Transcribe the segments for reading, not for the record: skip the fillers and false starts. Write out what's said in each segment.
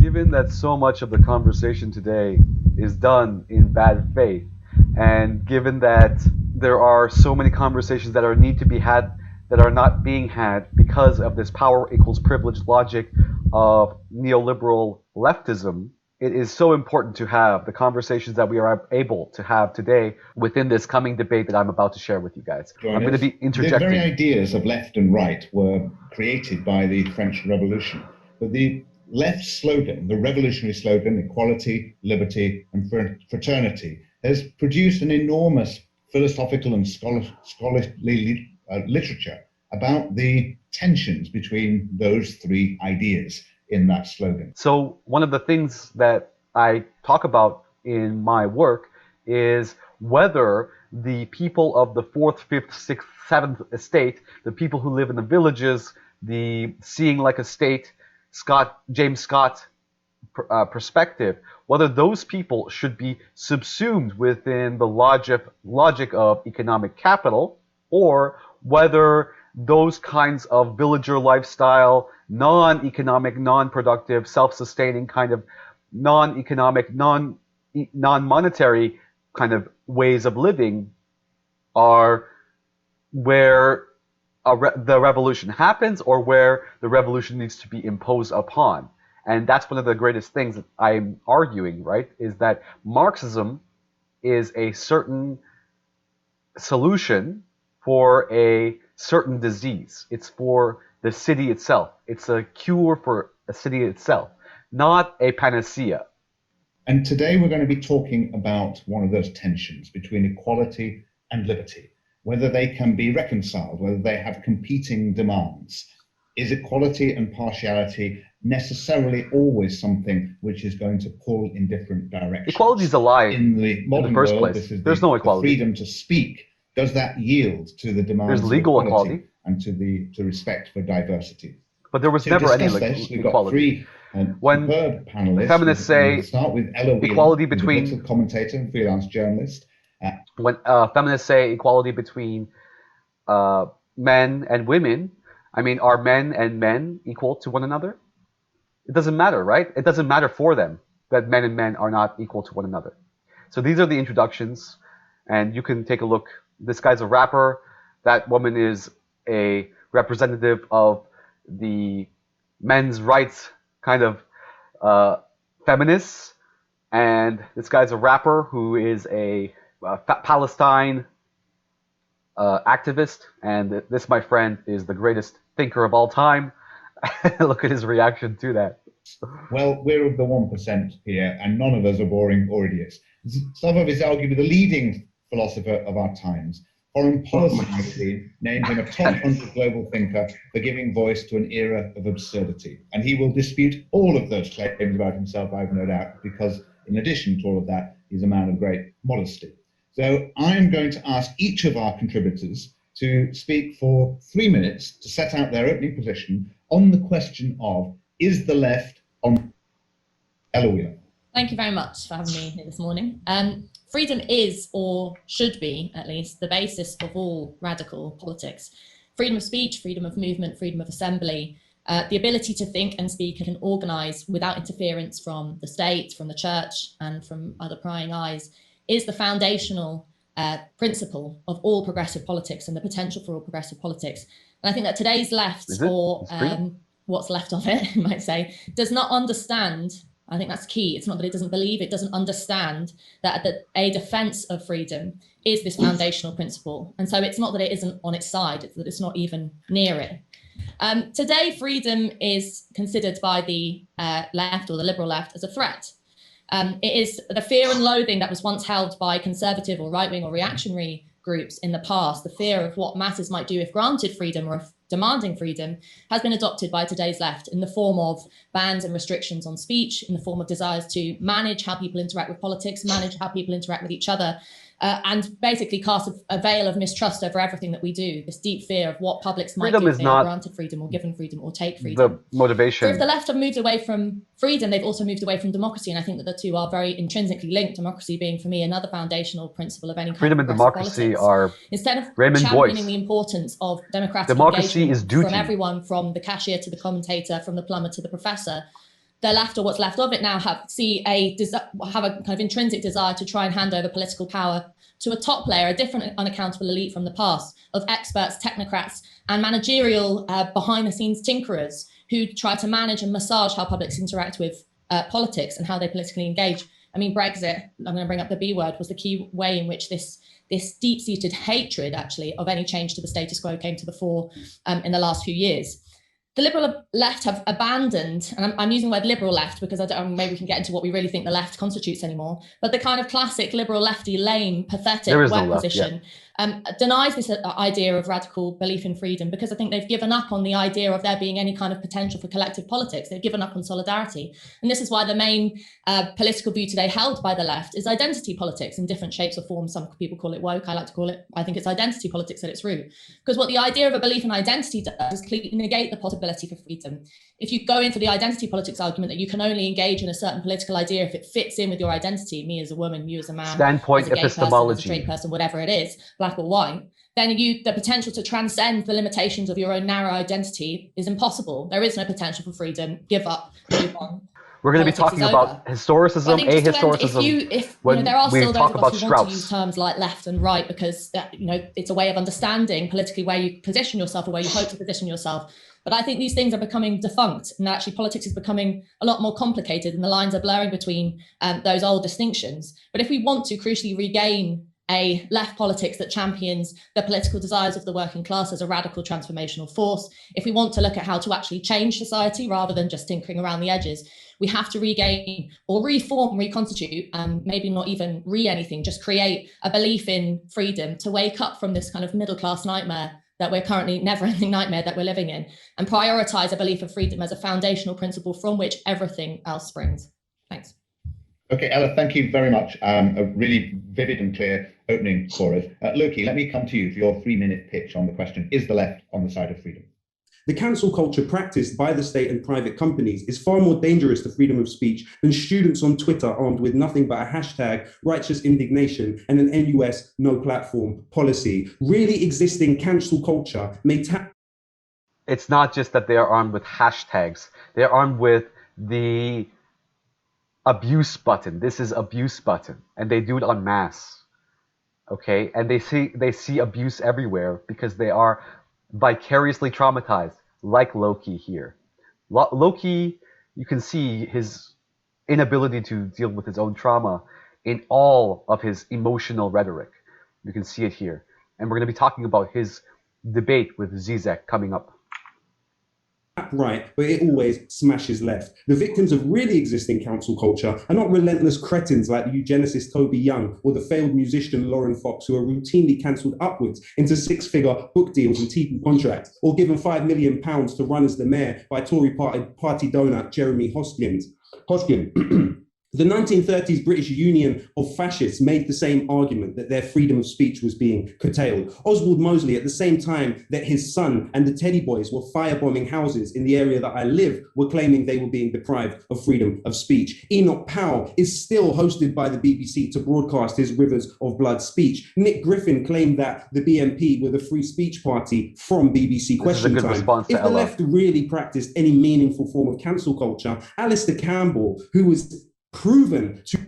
given that so much of the conversation today is done in bad faith, and given that there are so many conversations that are need to be had that are not being had because of this power equals privilege logic of neoliberal leftism, it is so important to have the conversations that we are able to have today within this coming debate that I'm about to share with you guys. I'm going to be interjecting. The very ideas of left and right were created by the French Revolution, but the left slogan, the revolutionary slogan, equality, liberty, and fraternity, has produced an enormous philosophical and scholarly literature about the tensions between those three ideas in that slogan. So one of the things that I talk about in my work is whether the people of the 4th, 5th, 6th, 7th estate, the people who live in the villages, the seeing like a state, James Scott perspective, whether those people should be subsumed within the logic of economic capital, or whether those kinds of villager lifestyle, non-economic, non-productive, self-sustaining kind of non-economic, non-monetary kind of ways of living are where the revolution happens, or where the revolution needs to be imposed upon. And that's one of the greatest things that I'm arguing, right, is that Marxism is a certain solution for a certain disease. It's for the city itself. It's a cure for a city itself, not a panacea. And today we're going to be talking about one of those tensions between equality and liberty, whether they can be reconciled, whether they have competing demands. Is equality and partiality necessarily always something which is going to pull in different directions? Equality is a lie in the modern first world. place. There's no equality. The freedom to speak. Does that yield to the demands There's legal of equality and to respect for diversity? But there was never any we've got equality. When panelists, feminists say start with Ella Whelan, equality between a commentator and freelance journalist. When feminists say equality between men and women, I mean, are men and men equal to one another? It doesn't matter, right? It doesn't matter for them that men and men are not equal to one another. So these are the introductions, and you can take a look. This guy's a rapper. That woman is a representative of the men's rights kind of feminists. And this guy's a rapper who is a Palestine activist. And this, my friend, is the greatest thinker of all time. Look at his reaction to that. Well, we're of the 1% here, and none of us are boring or idiots. Slavoj is arguably the leading philosopher of our times. Foreign Policy magazine named him a top 100 global thinker for giving voice to an era of absurdity. And he will dispute all of those claims about himself, I have no doubt, because in addition to all of that, he's a man of great modesty. So I'm going to ask each of our contributors to speak for 3 minutes to set out their opening position on the question of, is the left on? Ella Whelan. Thank you very much for having me here this morning. Freedom is, or should be at least, the basis of all radical politics. Freedom of speech, freedom of movement, freedom of assembly, the ability to think and speak and organise without interference from the state, from the church, and from other prying eyes, is the foundational principle of all progressive politics and the potential for all progressive politics. And I think that today's left, or what's left of it, you might say, does not understand. I think that's key. It's not that it doesn't believe, it doesn't understand that a defense of freedom is this foundational principle. And so it's not that it isn't on its side, it's that it's not even near it. Today, freedom is considered by the left, or the liberal left, as a threat. It is the fear and loathing that was once held by conservative or right-wing or reactionary groups in the past, the fear of what masses might do if granted freedom or if demanding freedom, has been adopted by today's left in the form of bans and restrictions on speech, in the form of desires to manage how people interact with politics, manage how people interact with each other, and basically cast a veil of mistrust over everything that we do, this deep fear of what publics might do if they are granted freedom or given freedom or take freedom. The motivation. So if the left have moved away from freedom, they've also moved away from democracy, and I think that the two are very intrinsically linked, democracy being, for me, another foundational principle of any kind freedom of and democracy politics. Are Instead of Raymond championing Boyce. the importance of democratic Democracy engagement is duty. from everyone, from the cashier to the commentator, from the plumber to the professor, the left, or what's left of it now, have a kind of intrinsic desire to try and hand over political power to a top layer, a different unaccountable elite from the past of experts, technocrats, and managerial behind-the-scenes tinkerers who try to manage and massage how publics interact with politics and how they politically engage. I mean, Brexit, I'm going to bring up the B word, was the key way in which this deep-seated hatred, actually, of any change to the status quo came to the fore in the last few years. The liberal left have abandoned, and I'm using the word liberal left because maybe we can get into what we really think the left constitutes anymore, but the kind of classic liberal lefty, lame, pathetic work position denies this idea of radical belief in freedom, because I think they've given up on the idea of there being any kind of potential for collective politics. They've given up on solidarity. And this is why the main political view today held by the left is identity politics in different shapes or forms. Some people call it woke, I like to call it, I think it's identity politics at its root. Because what the idea of a belief in identity does is completely negate the possibility for freedom. If you go into the identity politics argument that you can only engage in a certain political idea if it fits in with your identity, me as a woman, you as a man, standpoint as a gay epistemology, person, as a straight person, whatever it is, black or white, then the potential to transcend the limitations of your own narrow identity is impossible. There is no potential for freedom. Give up, move on. We're going to be talking about historicism, ahistoricism. There are still those of us who want to use terms like left and right because it's a way of understanding politically where you position yourself or where you hope to position yourself. But I think these things are becoming defunct, and actually politics is becoming a lot more complicated, and the lines are blurring between those old distinctions. But if we want to crucially regain a left politics that champions the political desires of the working class as a radical transformational force, if we want to look at how to actually change society rather than just tinkering around the edges, we have to regain or reform, reconstitute, and maybe not even anything, just create a belief in freedom to wake up from this kind of middle class nightmare that we're currently, never-ending nightmare that we're living in, and prioritize a belief of freedom as a foundational principle from which everything else springs. Thanks. Okay, Ella, thank you very much. A really vivid and clear opening for us. Lowkey, let me come to you for your 3-minute pitch on the question, is the left on the side of freedom? The cancel culture practiced by the state and private companies is far more dangerous to freedom of speech than students on Twitter armed with nothing but a hashtag, righteous indignation, and an NUS no platform policy. Really existing cancel culture may It's not just that they are armed with hashtags. They're armed with the abuse button. This is abuse button, and they do it en masse. Okay, and they see abuse everywhere because they are vicariously traumatized, like Lowkey here. Lowkey, you can see his inability to deal with his own trauma in all of his emotional rhetoric. You can see it here. And we're going to be talking about his debate with Zizek coming up. Right, but it always smashes left. The victims of really existing cancel culture are not relentless cretins like the eugenicist Toby Young or the failed musician Lauren Fox, who are routinely cancelled upwards into 6-figure book deals and TV contracts, or given £5 million to run as the mayor by Tory party donor Jeremy Hoskin. The 1930s British Union of Fascists made the same argument that their freedom of speech was being curtailed. Oswald Mosley, at the same time that his son and the Teddy Boys were firebombing houses in the area that I live, were claiming they were being deprived of freedom of speech. Enoch Powell is still hosted by the BBC to broadcast his Rivers of Blood speech. Nick Griffin claimed that the BNP were the free speech party from BBC Question Time. If the left really practiced any meaningful form of cancel culture, Alistair Campbell, who was proven to...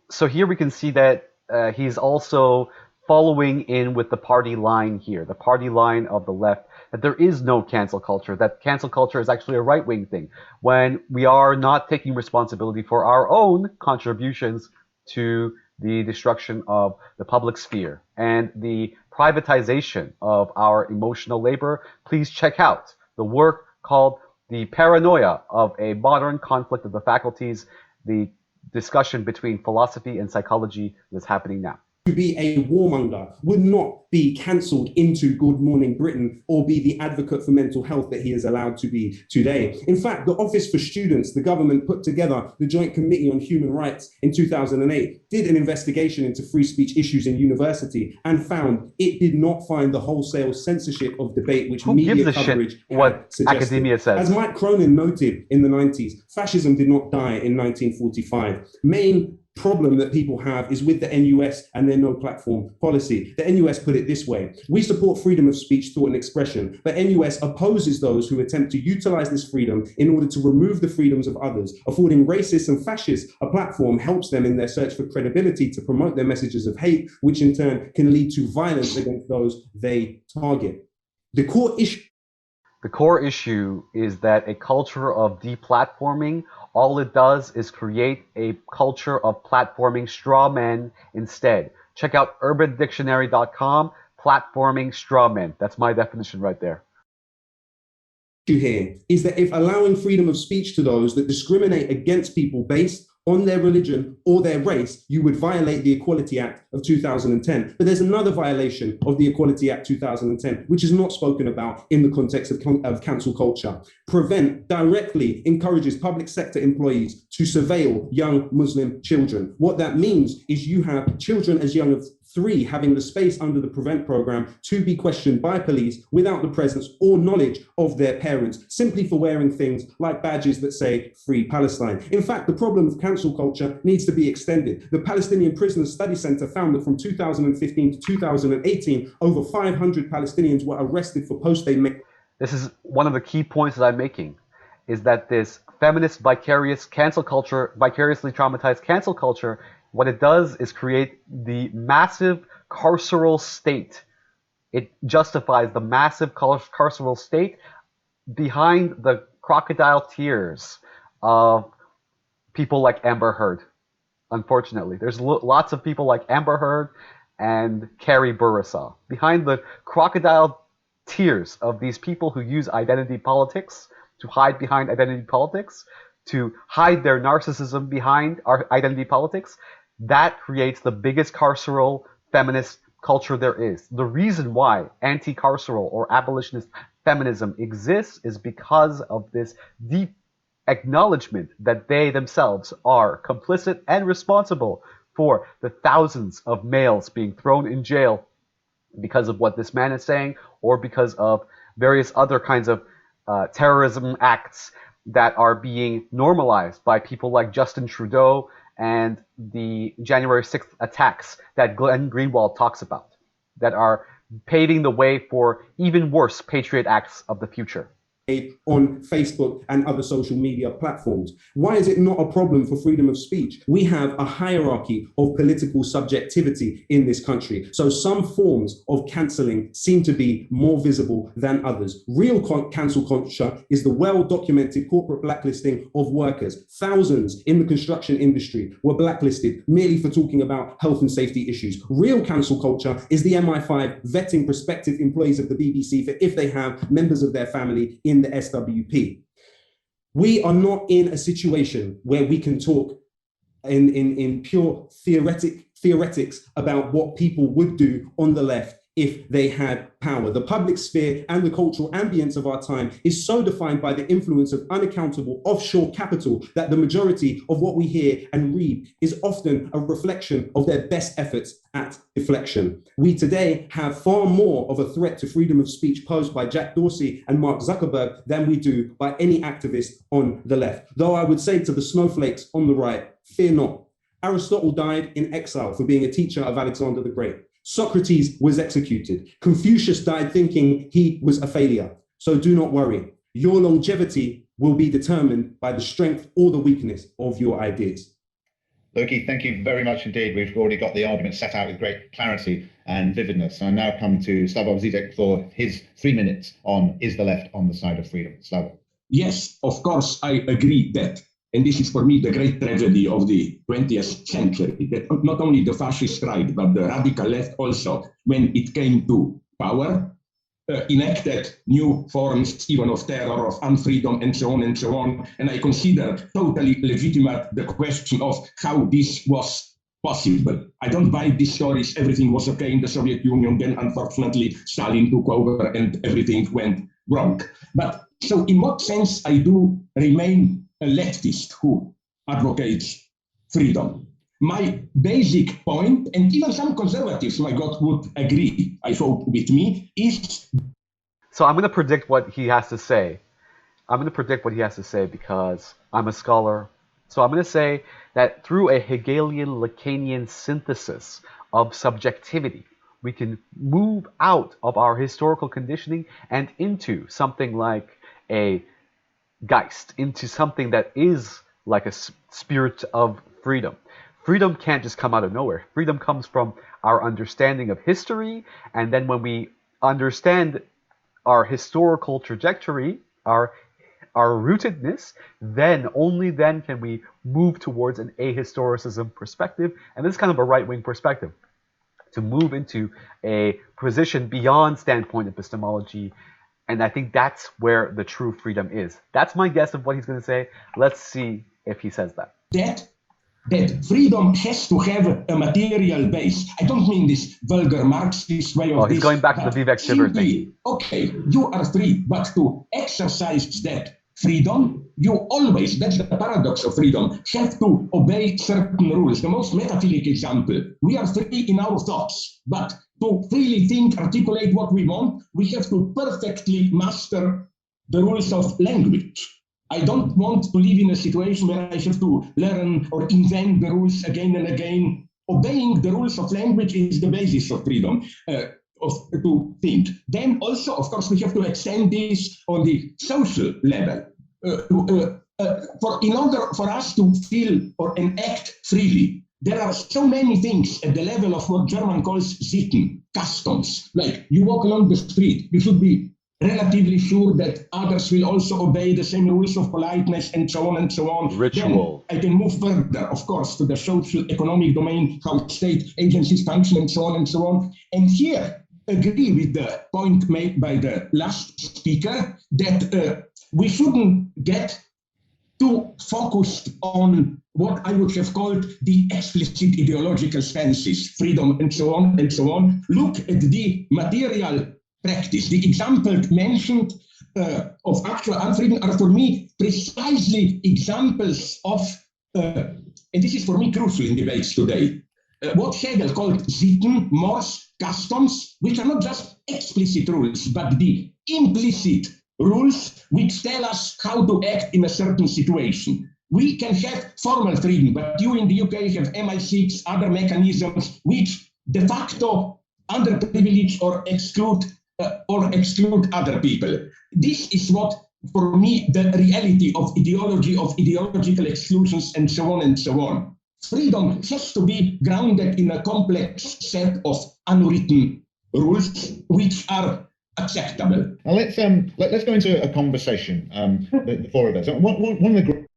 So here we can see that he's also following in with the party line here, the party line of the left, that there is no cancel culture, that cancel culture is actually a right-wing thing, when we are not taking responsibility for our own contributions to the destruction of the public sphere and the privatization of our emotional labor. Please check out the work called The Paranoia of a Modern Conflict of the Faculties, the discussion between philosophy and psychology that's happening now. To be a warmonger would not be cancelled into Good Morning Britain or be the advocate for mental health that he is allowed to be today. In fact, the Office for Students, the government put together the Joint Committee on Human Rights in 2008, did an investigation into free speech issues in university and found it did not find the wholesale censorship of debate which media coverage what academia says. As Mike Cronin noted in the 90s, fascism did not die in 1945. Main problem that people have is with the NUS and their no platform policy. The NUS put it this way: we support freedom of speech, thought and expression, but NUS opposes those who attempt to utilize this freedom in order to remove the freedoms of others. Affording racists and fascists a platform helps them in their search for credibility to promote their messages of hate, which in turn can lead to violence against those they target. The core issue is that a culture of deplatforming, all it does is create a culture of platforming straw men instead. Check out urbandictionary.com, platforming straw men. That's my definition right there. Here is that if allowing freedom of speech to those that discriminate against people based on their religion or their race, you would violate the Equality Act of 2010. But there's another violation of the Equality Act 2010, which is not spoken about in the context of cancel culture. Prevent directly encourages public sector employees to surveil young Muslim children. What that means is you have children as young as 3 having the space under the Prevent program to be questioned by police without the presence or knowledge of their parents, simply for wearing things like badges that say Free Palestine. In fact, the problem of cancel culture needs to be extended. The Palestinian Prisoners Study Center found that from 2015 to 2018, over 500 Palestinians were arrested for posts they made. This is one of the key points that I'm making, is that this feminist vicarious cancel culture, vicariously traumatized cancel culture, what it does is create the massive carceral state. It justifies the massive carceral state behind the crocodile tears of people like Amber Heard. Unfortunately, there's lots of people like Amber Heard and Carrie Burrissa behind the crocodile tears of these people who use identity politics to hide behind identity politics, to hide their narcissism behind our identity politics. That creates the biggest carceral feminist culture there is. The reason why anti-carceral or abolitionist feminism exists is because of this deep acknowledgement that they themselves are complicit and responsible for the thousands of males being thrown in jail because of what this man is saying, or because of various other kinds of terrorism acts that are being normalized by people like Justin Trudeau and the January 6th attacks that Glenn Greenwald talks about, that are paving the way for even worse patriot acts of the future. On Facebook and other social media platforms. Why is it not a problem for freedom of speech? We have a hierarchy of political subjectivity in this country. So some forms of cancelling seem to be more visible than others. Real cancel culture is the well-documented corporate blacklisting of workers. Thousands in the construction industry were blacklisted merely for talking about health and safety issues. Real cancel culture is the MI5 vetting prospective employees of the BBC for if they have members of their family in the SWP. We are not in a situation where we can talk in pure theoretics about what people would do on the left if they had power. The public sphere and the cultural ambience of our time is so defined by the influence of unaccountable offshore capital that the majority of what we hear and read is often a reflection of their best efforts at deflection. We today have far more of a threat to freedom of speech posed by Jack Dorsey and Mark Zuckerberg than we do by any activist on the left. Though I would say to the snowflakes on the right, fear not. Aristotle died in exile for being a teacher of Alexander the Great. Socrates was executed. Confucius died thinking he was a failure. So do not worry. Your longevity will be determined by the strength or the weakness of your ideas. Lowkey, thank you very much indeed. We've already got the argument set out with great clarity and vividness. I now come to Slavoj Zizek for his 3 minutes on is the left on the side of freedom. Slavoj. Yes, of course, I agree that. And this is for me the great tragedy of the 20th century, that not only the fascist right, but the radical left also, when it came to power, enacted new forms even of terror, of unfreedom, and so on and so on. And I consider totally legitimate the question of how this was possible. I don't buy these stories. Everything was okay in the Soviet Union. Then, unfortunately, Stalin took over and everything went wrong. But so in what sense I do remain a leftist who advocates freedom? My basic point, and even some conservatives, my God, would agree, I hope, with me, is... So I'm going to predict what he has to say. I'm going to predict what he has to say because I'm a scholar, So I'm going to say that through a Hegelian Lacanian synthesis of subjectivity, we can move out of our historical conditioning and into something like a Geist, into something that is like a spirit of freedom. Freedom can't just come out of nowhere. Freedom comes from our understanding of history, and then when we understand our historical trajectory, our rootedness, then only then can we move towards an ahistoricism perspective, and this is kind of a right-wing perspective, to move into a position beyond standpoint epistemology. And I think that's where the true freedom is. That's my guess of what he's going to say. Let's see if he says that. That freedom has to have a material base. I don't mean this vulgar Marxist way of he's going back to the Vivek Shiver thing. Okay, you are free, but to exercise that freedom, you always, that's the paradox of freedom, have to obey certain rules. The most metaphoric example, we are free in our thoughts, but to freely think, articulate what we want, we have to perfectly master the rules of language. I don't want to live in a situation where I have to learn or invent the rules again and again. Obeying the rules of language is the basis of freedom. To think. Then also, of course, we have to extend this on the social level. In order for us to feel or enact freely, there are so many things at the level of what German calls Sitten, customs. Like you walk along the street, you should be relatively sure that others will also obey the same rules of politeness and so on and so on. Ritual. Then I can move further, of course, to the social economic domain, how state agencies function and so on and so on. And here, agree with the point made by the last speaker that we shouldn't get too focused on what I would have called the explicit ideological stances, freedom and so on and so on. Look at the material practice. The examples mentioned of actual unfreedom are for me precisely examples of, and this is for me crucial in debates today, what Hegel called Sitten, mores, customs, which are not just explicit rules, but the implicit rules which tell us how to act in a certain situation. We can have formal freedom, but you in the UK have MI6, other mechanisms which de facto underprivilege or exclude other people. This is what, for me, the reality of ideology, of ideological exclusions, and so on and so on. Freedom has to be grounded in a complex set of unwritten rules which are acceptable. Now let's go into a conversation, the four of us. One of the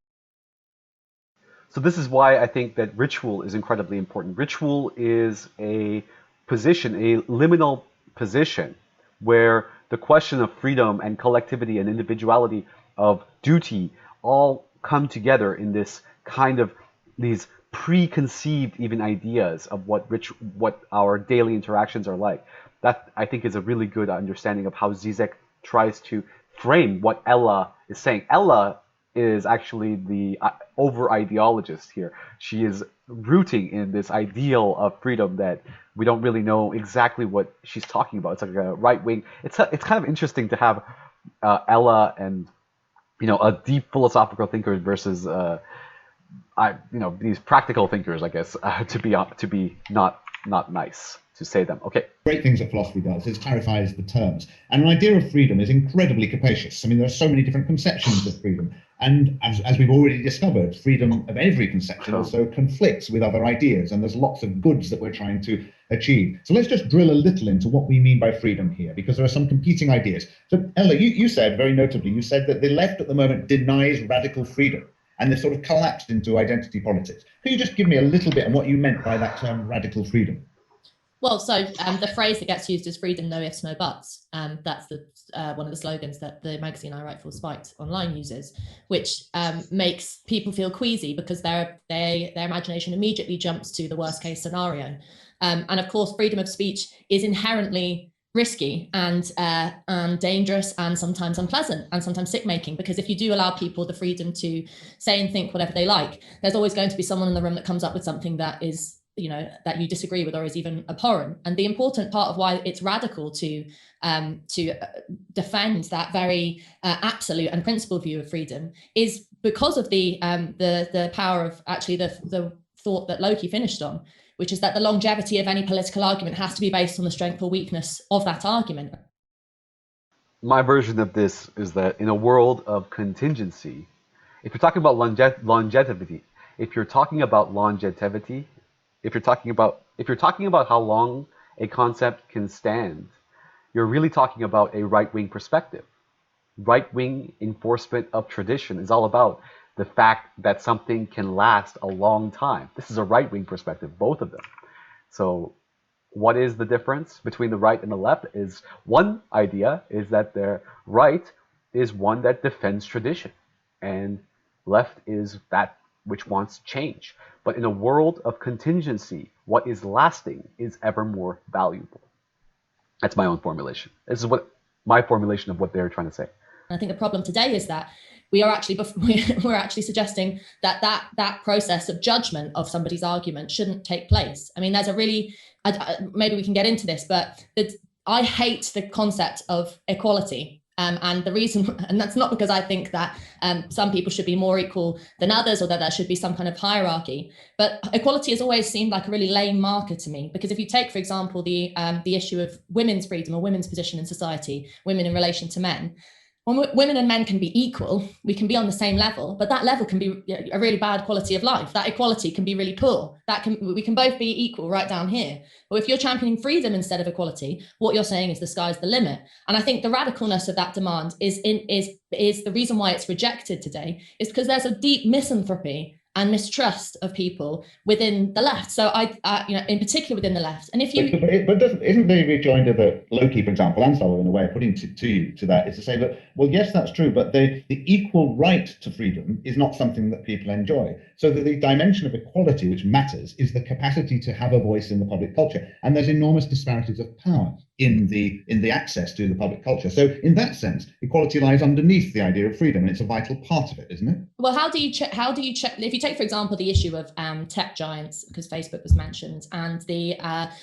So this is why I think that ritual is incredibly important. Ritual is a position, a liminal position, where the question of freedom and collectivity and individuality, of duty, all come together in this kind of these preconceived even ideas of what our daily interactions are like. That, I think, is a really good understanding of how Zizek tries to frame what Ella is saying. Ella is actually the over-ideologist here. She is rooting in this ideal of freedom that we don't really know exactly what she's talking about. It's like a right-wing. It's kind of interesting to have Ella and a deep philosophical thinker versus these practical thinkers, I guess, to be not nice to say them. Okay. Great things that philosophy does is clarifies the terms. And an idea of freedom is incredibly capacious. I mean, there are so many different conceptions of freedom. And as we've already discovered, freedom of every conception also conflicts with other ideas. And there's lots of goods that we're trying to achieve. So let's just drill a little into what we mean by freedom here, because there are some competing ideas. So Ella, you said very notably, you said that the left at the moment denies radical freedom. And they've sort of collapsed into identity politics. Can you just give me a little bit on what you meant by that term radical freedom? Well, so the phrase that gets used is freedom, no ifs, no buts. That's one of the slogans that the magazine I write for, Spiked Online, uses, which makes people feel queasy because their imagination immediately jumps to the worst case scenario. And of course, freedom of speech is inherently risky and dangerous and sometimes unpleasant and sometimes sick-making, because if you do allow people the freedom to say and think whatever they like, there's always going to be someone in the room that comes up with something that is that you disagree with or is even abhorrent. And the important part of why it's radical to defend that very absolute and principled view of freedom is because of the power of actually the thought that Lowkey finished on, which is that the longevity of any political argument has to be based on the strength or weakness of that argument. My version of this is that in a world of contingency, if you're talking about longevity, if you're talking about how long a concept can stand, you're really talking about a right-wing perspective. Right-wing enforcement of tradition is all about the fact that something can last a long time. This is a right-wing perspective, both of them. So what is the difference between the right and the left? Is one idea is that the right is one that defends tradition, and left is that which wants change. But in a world of contingency, what is lasting is ever more valuable. That's my own formulation. This is what my formulation of what they're trying to say. I think the problem today is that we're actually suggesting that process of judgment of somebody's argument shouldn't take place. I mean, there's a really, maybe we can get into this, but I hate the concept of equality. And the reason, and that's not because I think that some people should be more equal than others or that there should be some kind of hierarchy, but equality has always seemed like a really lame marker to me. Because if you take, for example, the issue of women's freedom or women's position in society, women in relation to men, when women and men can be equal, we can be on the same level, but that level can be a really bad quality of life. That equality can be really poor. We can both be equal right down here. But if you're championing freedom instead of equality, what you're saying is the sky's the limit. And I think the radicalness of that demand is the reason why it's rejected today, is because there's a deep misanthropy and mistrust of people within the left. So in particular within the left. And if you, isn't the rejoinder that Lowkey, for example, and Slavoj, in a way of putting to that, is to say that, well, yes, that's true, but the equal right to freedom is not something that people enjoy. So that the dimension of equality which matters is the capacity to have a voice in the public culture. And there's enormous disparities of power in the access to the public culture. So in that sense, equality lies underneath the idea of freedom, and it's a vital part of it, isn't it? Well, how do you check? If you take, for example, the issue of tech giants, because Facebook was mentioned, and the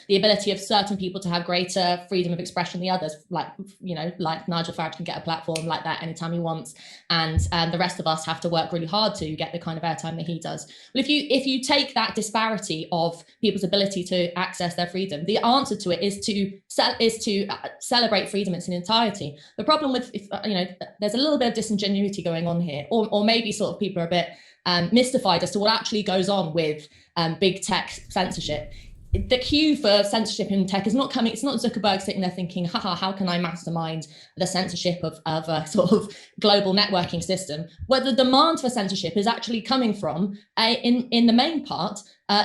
ability of certain people to have greater freedom of expression than the others, like Nigel Farage can get a platform like that anytime he wants, and the rest of us have to work really hard to get the kind of airtime that he does. Well, if you take that disparity of people's ability to access their freedom, the answer to it is to celebrate freedom in its entirety. The problem with, there's a little bit of disingenuity going on here, or maybe sort of people are a bit mystified as to what actually goes on with big tech censorship. The cue for censorship in tech is not coming. It's not Zuckerberg sitting there thinking, haha, how can I mastermind the censorship of a sort of global networking system? Where the demand for censorship is actually coming from, in the main part,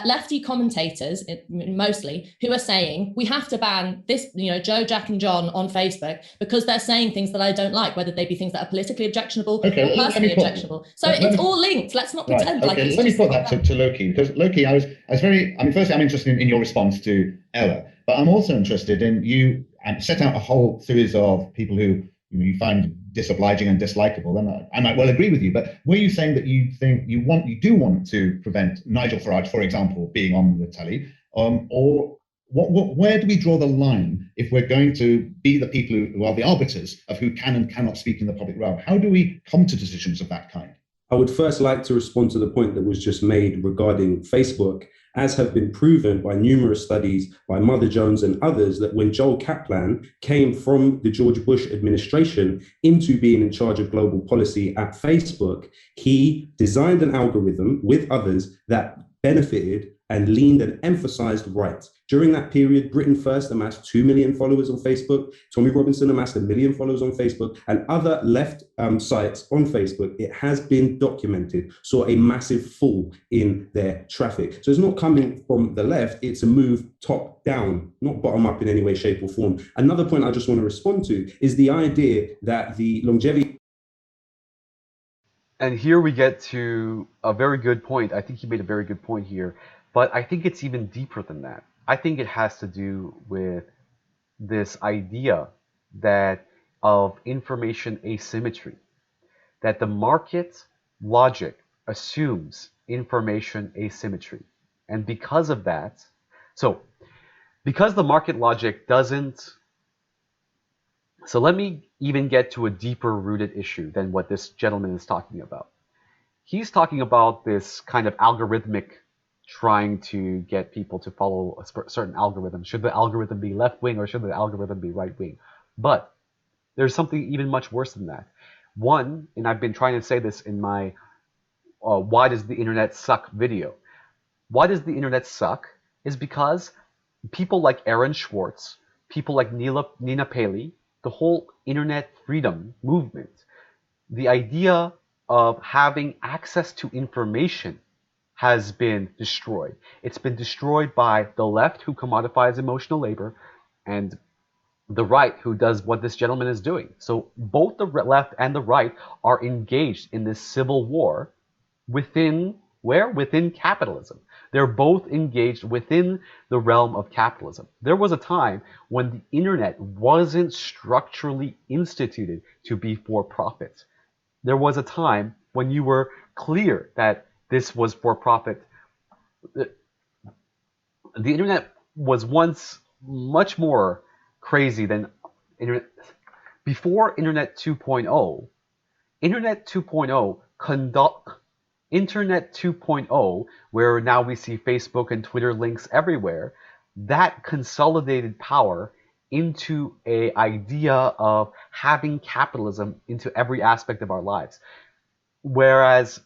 lefty commentators, mostly, who are saying, we have to ban this, Joe, Jack and John on Facebook because they're saying things that I don't like, whether they be things that are politically objectionable or personally objectionable. So it's all linked. Let's not pretend like it's let me put that to Lowkey, because Lowkey, I was firstly, I'm interested in your response to Ella, but I'm also interested in you set out a whole series of people who you find disobliging and dislikable, then I might well agree with you. But were you saying that you think you do want to prevent Nigel Farage, for example, being on the telly, or where do we draw the line if we're going to be the people who are the arbiters of who can and cannot speak in the public realm? How do we come to decisions of that kind? I would first like to respond to the point that was just made regarding Facebook, as have been proven by numerous studies by Mother Jones and others, that when Joel Kaplan came from the George Bush administration into being in charge of global policy at Facebook, he designed an algorithm with others that benefited and leaned and emphasized rights. During that period, Britain First amassed 2 million followers on Facebook, Tommy Robinson amassed 1 million followers on Facebook, and other left sites on Facebook, it has been documented, saw a massive fall in their traffic. So it's not coming from the left, it's a move top down, not bottom up in any way, shape or form. Another point I just want to respond to is the idea that the longevity. And here we get to a very good point. I think he made a very good point here, but I think it's even deeper than that. I think it has to do with this idea of information asymmetry, that the market logic assumes information asymmetry. And because of that, because the market logic doesn't, so let me even get to a deeper rooted issue than what this gentleman is talking about. He's talking about this kind of algorithmic trying to get people to follow a certain algorithm. Should the algorithm be left wing or should the algorithm be right wing? But there's something even much worse than that. One, and I've been trying to say this in my Why Does the Internet Suck video. Why does the internet suck? Is because people like Aaron Swartz, people like Nina Paley, the whole internet freedom movement, the idea of having access to information has been destroyed. It's been destroyed by the left, who commodifies emotional labor, and the right, who does what this gentleman is doing. So both the left and the right are engaged in this civil war within where? Within capitalism. They're both engaged within the realm of capitalism. There was a time when the internet wasn't structurally instituted to be for profit. There was a time when you were clear that this was for profit. The internet was once much more crazy than internet. Before Internet 2.0, Internet 2.0, where now we see Facebook and Twitter links everywhere, that consolidated power into an idea of having capitalism into every aspect of our lives. Whereas,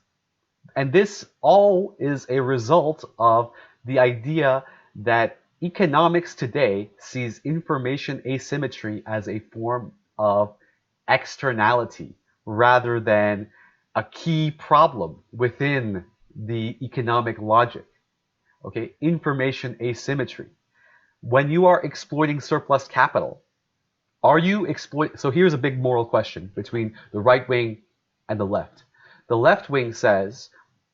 and this all is a result of the idea that economics today sees information asymmetry as a form of externality rather than a key problem within the economic logic. Okay, information asymmetry. When you are exploiting surplus capital, are you exploiting? So here's a big moral question between the right wing and the left. The left wing says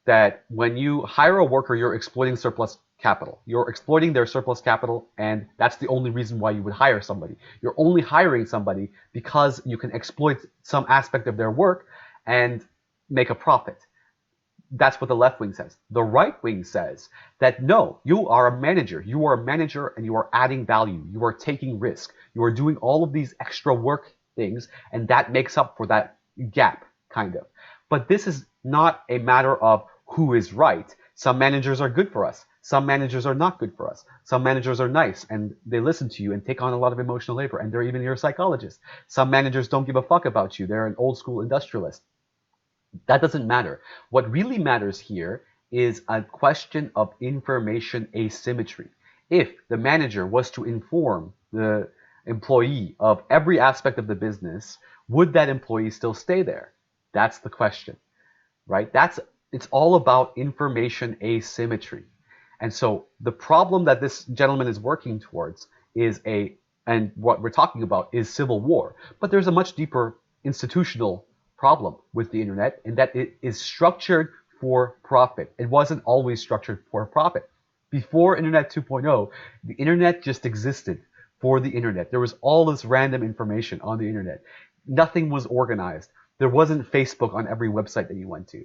that when you hire a worker, you're exploiting surplus capital. You're exploiting their surplus capital, and that's the only reason why you would hire somebody. You're only hiring somebody because you can exploit some aspect of their work and make a profit. That's what the left wing says. The right wing says that no, you are a manager. You are a manager and you are adding value. You are taking risk. You are doing all of these extra work things, and that makes up for that gap, kind of. But this is not a matter of who is right. Some managers are good for us. Some managers are not good for us. Some managers are nice and they listen to you and take on a lot of emotional labor, and they're even your psychologist. Some managers don't give a fuck about you. They're an old school industrialist. That doesn't matter. What really matters here is a question of information asymmetry. If the manager was to inform the employee of every aspect of the business, would that employee still stay there? That's the question, right? It's all about information asymmetry. And so the problem that this gentleman is working towards and what we're talking about is civil war. But there's a much deeper institutional problem with the internet, in that it is structured for profit. It wasn't always structured for profit. Before Internet 2.0, the internet just existed for the internet. There was all this random information on the internet. Nothing was organized. There wasn't Facebook on every website that you went to.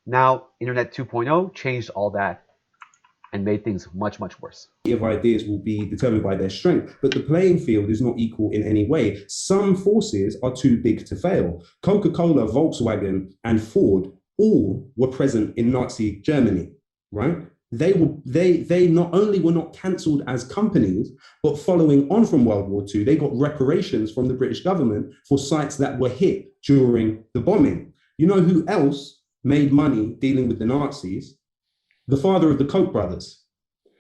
Now, Internet 2.0 changed all that and made things much, much worse. Of ideas will be determined by their strength, but the playing field is not equal in any way. Some forces are too big to fail. Coca-Cola, Volkswagen, and Ford all were present in Nazi Germany, right? They not only were not cancelled as companies, but following on from World War II, they got reparations from the British government for sites that were hit during the bombing. You know who else made money dealing with the Nazis? The father of the Koch brothers.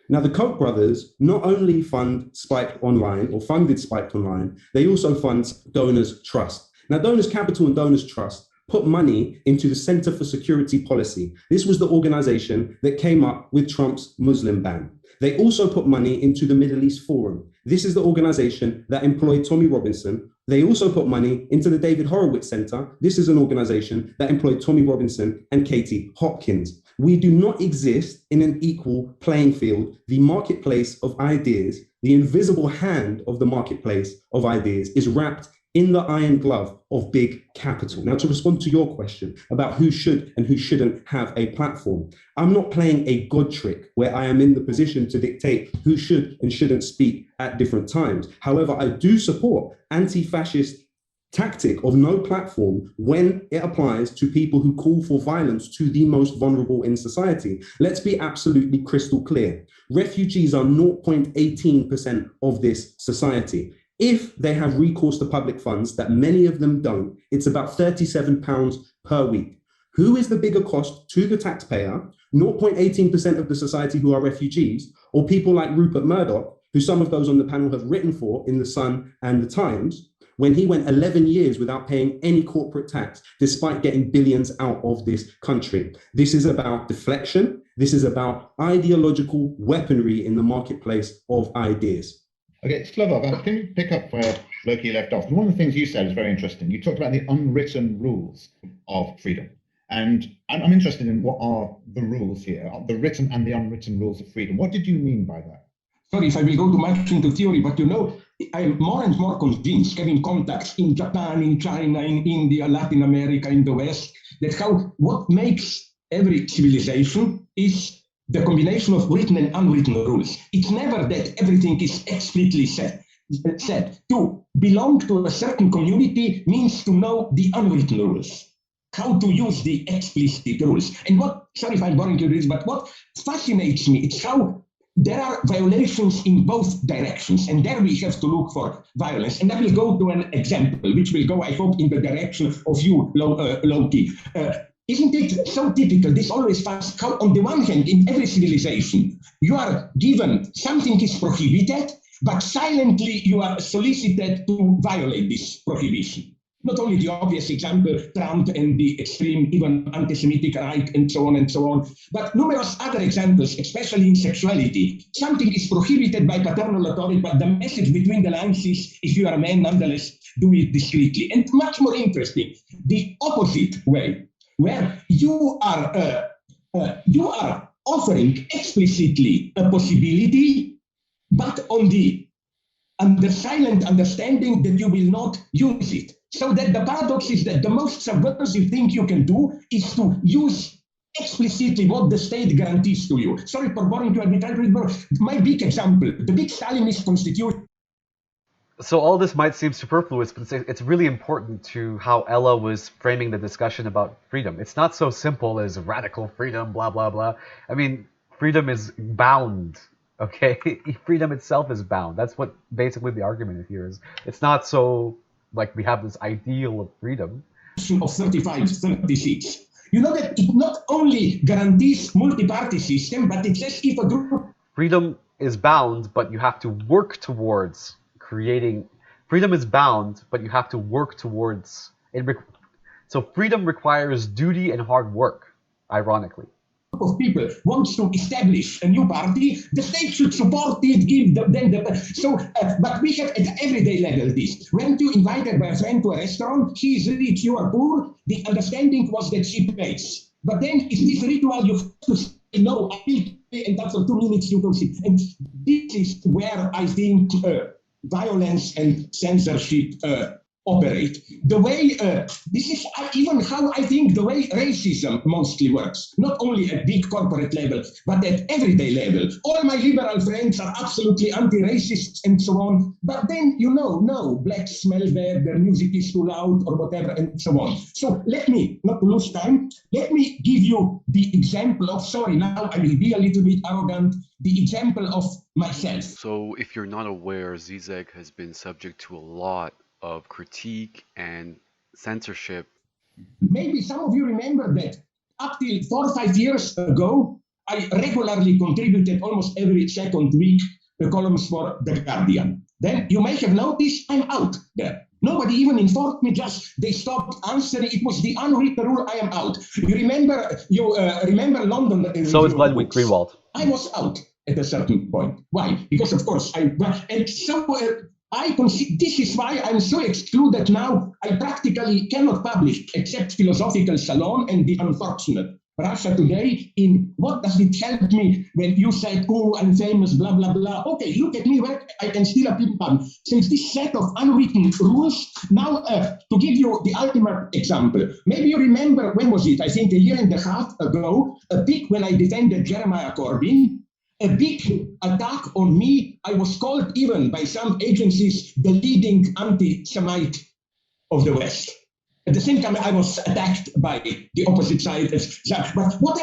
Now, the Koch brothers not only funded Spiked Online, they also fund Donors Trust. Now, Donors Capital and Donors Trust put money into the Center for Security Policy. This was the organization that came up with Trump's Muslim ban. They also put money into the Middle East Forum. This is the organization that employed Tommy Robinson. They also put money into the David Horowitz Center. This is an organization that employed Tommy Robinson and Katie Hopkins. We do not exist in an equal playing field. The marketplace of ideas, the invisible hand of the marketplace of ideas, is wrapped in the iron glove of big capital. Now, to respond to your question about who should and who shouldn't have a platform, I'm not playing a God trick where I am in the position to dictate who should and shouldn't speak at different times. However, I do support anti-fascist tactic of no platform when it applies to people who call for violence to the most vulnerable in society. Let's be absolutely crystal clear. Refugees are 0.18% of this society. If they have recourse to public funds, that many of them don't, it's about £37 per week. Who is the bigger cost to the taxpayer? 0.18% of the society who are refugees, or people like Rupert Murdoch, who some of those on the panel have written for in The Sun and The Times, when he went 11 years without paying any corporate tax, despite getting billions out of this country. This is about deflection. This is about ideological weaponry in the marketplace of ideas. Okay, Slavoj, can you pick up where Lowkey left off? One of the things you said is very interesting. You talked about the unwritten rules of freedom. And I'm interested in what are the rules here, the written and the unwritten rules of freedom. What did you mean by that? Sorry if I will go too much into theory, but I'm more and more convinced, having contacts in Japan, in China, in India, Latin America, in the West, that what makes every civilization is the combination of written and unwritten rules. It's never that everything is explicitly said. To belong to a certain community means to know the unwritten rules, how to use the explicit rules. And sorry if I'm boring you with this, but what fascinates me, it's how there are violations in both directions, and there we have to look for violence. And I will go to an example, which will go, I hope, in the direction of you, Lowkey. Isn't it so typical, this always fast, how on the one hand, in every civilization, you are given something is prohibited, but silently you are solicited to violate this prohibition. Not only the obvious example, Trump and the extreme, even anti-Semitic right, and so on, but numerous other examples, especially in sexuality. Something is prohibited by paternal authority, but the message between the lines is, if you are a man, nonetheless, do it discreetly. And much more interesting, the opposite way, where you are offering explicitly a possibility, but on the under silent understanding that you will not use it. So that the paradox is that the most subversive thing you can do is to use explicitly what the state guarantees to you. Sorry for boring you, my big example, the big Stalinist constitution. So all this might seem superfluous, but it's really important to how Ella was framing the discussion about freedom. It's not so simple as radical freedom, blah, blah, blah. I mean, freedom is bound, okay? Freedom itself is bound. That's what basically the argument here is. It's not so like we have this ideal of freedom. Of 35, 36. You know that it not only guarantees multi-party system, but it says if a group... Freedom is bound, but you have to work towards creating... Freedom is bound, but you have to work towards... So freedom requires duty and hard work, ironically. Of people wants to establish a new party, the state should support it, give them but we have at everyday level this. When you invited by a friend to a restaurant, he is rich, you are poor, the understanding was that she pays. But then it's this ritual, you have to say, no, I will pay, and after 2 minutes you don't see. And this is where I think violence and censorship operate. The way, this is even how I think the way racism mostly works, not only at big corporate level, but at everyday level. All my liberal friends are absolutely anti-racist and so on, but then, no, blacks smell bad, their music is too loud or whatever and so on. So let me, not to lose time, let me give you the example of, sorry, now I will be a little bit arrogant, the example of myself. So if you're not aware, Zizek has been subject to a lot of critique and censorship. Maybe some of you remember that up till 4 or 5 years ago, I regularly contributed almost every second week the columns for The Guardian. Then you may have noticed I'm out there. Nobody even informed me, just they stopped answering. It was the unwritten rule, I am out. You remember London? So is Ludwig Greenwald. I was out at a certain point. Why? Because of course this is why I'm so excluded now. I practically cannot publish except Philosophical Salon and The Unfortunate, Russia today in what does it help me when you said, oh, I'm famous, blah, blah, blah. Okay, look at me where I can steal a people. Since this set of unwritten rules, now to give you the ultimate example, maybe you remember, when was it? I think a year and a half ago, a big, when I defended Jeremiah Corbyn, a big attack on me. I was called even by some agencies the leading anti-Semite of the West. At the same time, I was attacked by the opposite side. But what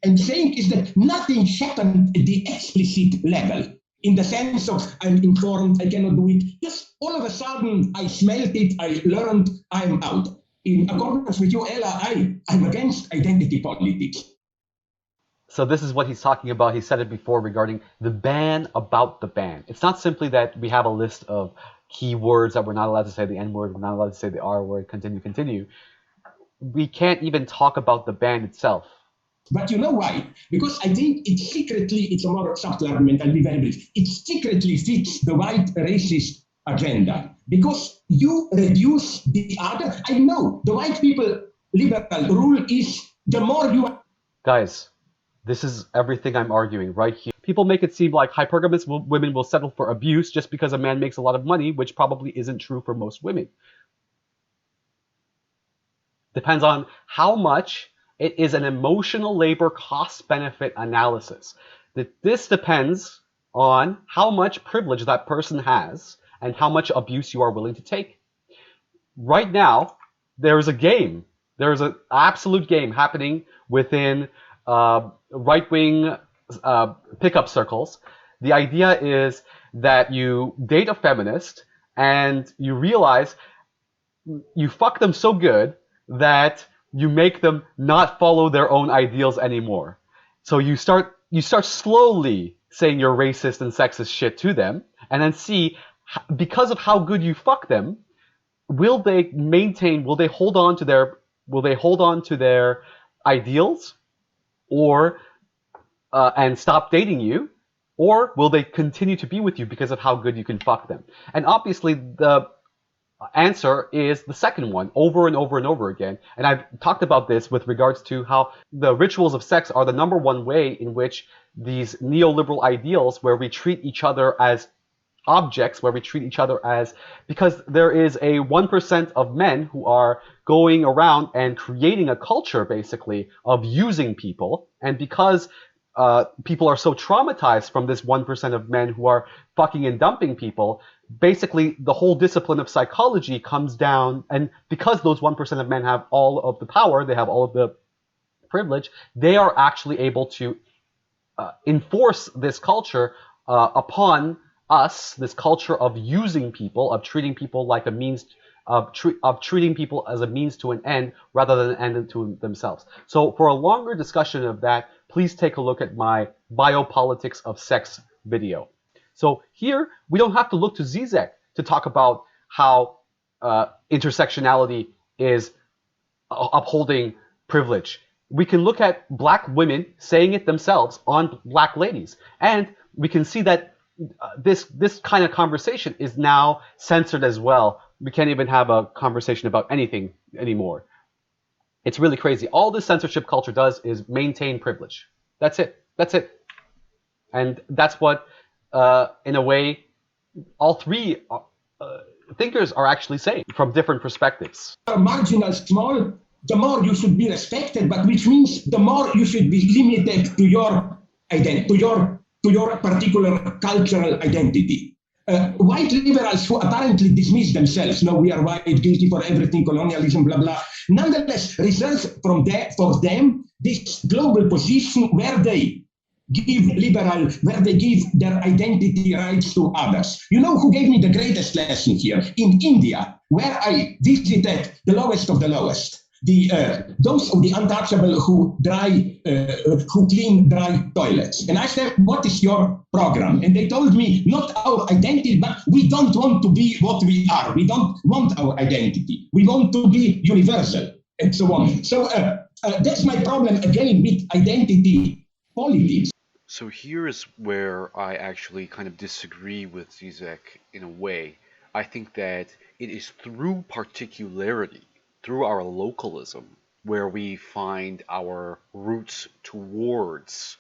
I'm saying is that nothing happened at the explicit level, in the sense of I'm informed, I cannot do it. Just all of a sudden, I smelt it, I learned, I'm out. In accordance with you, Ella, I'm against identity politics. So this is what he's talking about. He said it before regarding the ban about the ban. It's not simply that we have a list of keywords that we're not allowed to say the N word, we're not allowed to say the R word, continue. We can't even talk about the ban itself. But you know why? Because I think it's a more subtle argument, I'll be very brief. It secretly fits the white racist agenda. Because you reduce the other. I know the white people liberal rule is the more you... Guys, this is everything I'm arguing right here. People make it seem like hypergamous women will settle for abuse just because a man makes a lot of money, which probably isn't true for most women. Depends on how much. It is an emotional labor cost-benefit analysis. This depends on how much privilege that person has and how much abuse you are willing to take. Right now, there's a game. There's an absolute game happening within right-wing pickup circles. The idea is that you date a feminist and you realize you fuck them so good that you make them not follow their own ideals anymore. So you start slowly saying you're racist and sexist shit to them, and then see, because of how good you fuck them, will they hold on to their ideals, or and stop dating you, or will they continue to be with you because of how good you can fuck them? And obviously the answer is the second one, over and over and over again. And I've talked about this with regards to how the rituals of sex are the number one way in which these neoliberal ideals, where we treat each other as objects, where we treat each other as, because there is a 1% of men who are going around and creating a culture basically of using people, and because people are so traumatized from this 1% of men who are fucking and dumping people, basically the whole discipline of psychology comes down, and because those 1% of men have all of the power, they have all of the privilege, they are actually able to enforce this culture upon us, this culture of using people, of treating people like a means, of treating people as a means to an end rather than an end to themselves. So for a longer discussion of that, please take a look at my Biopolitics of Sex video. So here, we don't have to look to Zizek to talk about how intersectionality is upholding privilege. We can look at black women saying it themselves on black ladies. And we can see that this kind of conversation is now censored as well. We can't even have a conversation about anything anymore. It's really crazy. All this censorship culture does is maintain privilege. That's it. And that's what, in a way, all three thinkers are actually saying from different perspectives. Marginal, small, the more you should be respected, but which means the more you should be limited to your identity, to your particular cultural identity. White liberals who apparently dismiss themselves, no, we are white, guilty for everything, colonialism, blah, blah, nonetheless reserve for them this global position where they give their identity rights to others. You know who gave me the greatest lesson here? In India, where I visited the lowest of the lowest. Those of the untouchable who clean dry toilets. And I said, what is your program? And they told me, not our identity, but we don't want to be what we are. We don't want our identity. We want to be universal, and so on. So that's my problem again with identity politics. So here's where I actually kind of disagree with Zizek in a way. I think that it is through particularity, through our localism, where we find our roots towards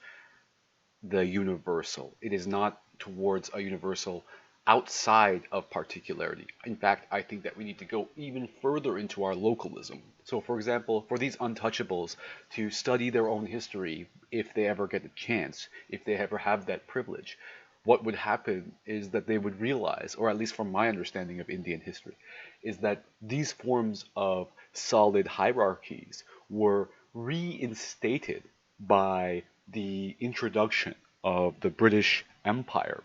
the universal. It is not towards a universal outside of particularity. In fact, I think that we need to go even further into our localism. So, for example, for these untouchables to study their own history, if they ever get a chance, if they ever have that privilege, what would happen is that they would realize, or at least from my understanding of Indian history, is that these forms of solid hierarchies were reinstated by the introduction of the British Empire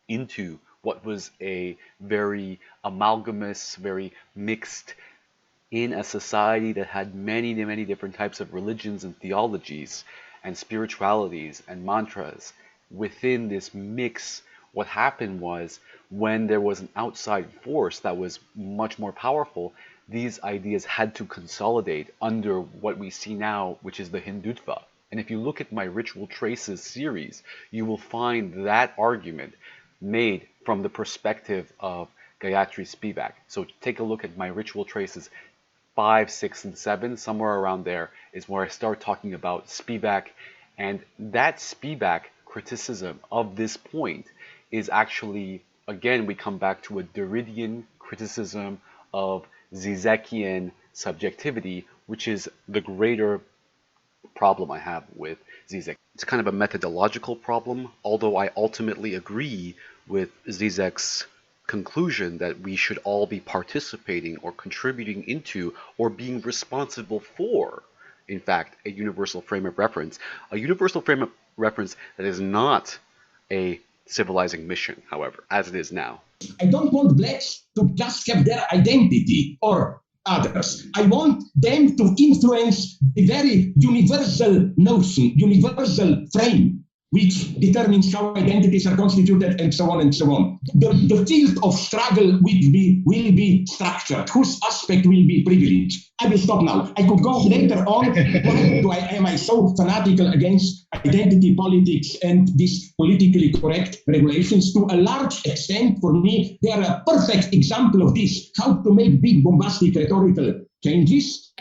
into what was a very amalgamous, very mixed, in a society that had many, many different types of religions and theologies and spiritualities and mantras. Within this mix, what happened was when there was an outside force that was much more powerful, these ideas had to consolidate under what we see now, which is the Hindutva. And if you look at my Ritual Traces series, you will find that argument made from the perspective of Gayatri Spivak. So take a look at my Ritual Traces 5, 6, and 7, somewhere around there is where I start talking about Spivak. And that Spivak criticism of this point is actually, again, we come back to a Derridian criticism of Zizekian subjectivity, which is the greater problem I have with Zizek. It's kind of a methodological problem, although I ultimately agree with Zizek's conclusion that we should all be participating or contributing into or being responsible for, in fact, a universal frame of reference. A universal frame of reference that is not a civilizing mission, however, as it is now. I don't want blacks to just have their identity or others. I want them to influence the very universal notion, universal frame, which determines how identities are constituted, and so on and so on. The field of struggle will be structured, whose aspect will be privileged. I will stop now. I could go later on. Why am I so fanatical against identity politics and these politically correct regulations? To a large extent, for me, they are a perfect example of this, how to make big bombastic rhetorical changes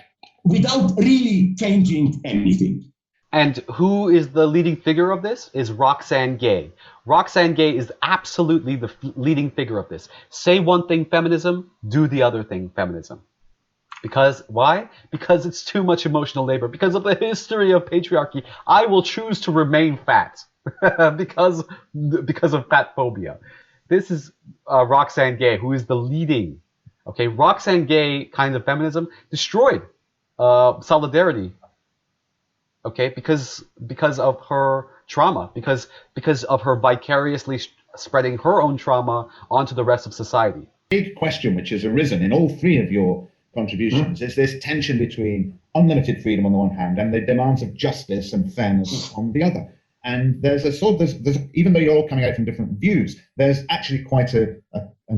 without really changing anything. And who is the leading figure of this? Is Roxane Gay. Roxane Gay is absolutely the leading figure of this. Say one thing feminism, do the other thing feminism. Because, why? Because it's too much emotional labor. Because of the history of patriarchy, I will choose to remain fat. because of fat phobia. This is Roxane Gay, who is the leading. Okay, Roxane Gay kind of feminism destroyed solidarity. Okay, because of her trauma, because of her vicariously spreading her own trauma onto the rest of society. Big question which has arisen in all three of your contributions is this tension between unlimited freedom on the one hand and the demands of justice and fairness on the other. And there's a sort of, there's even though you're all coming out from different views, there's actually quite a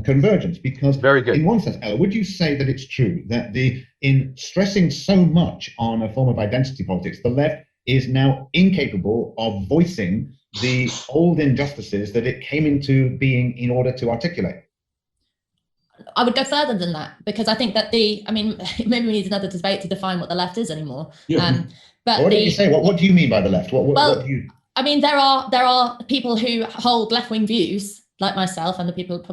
convergence, because very good. In one sense, Ella, would you say that it's true that in stressing so much on a form of identity politics, the left is now incapable of voicing the old injustices that it came into being in order to articulate? I would go further than that, because I think that maybe we need another debate to define what the left is anymore. Yeah. But what did you say? What do you mean by the left? What do you? I mean, there are people who hold left-wing views, like myself and the people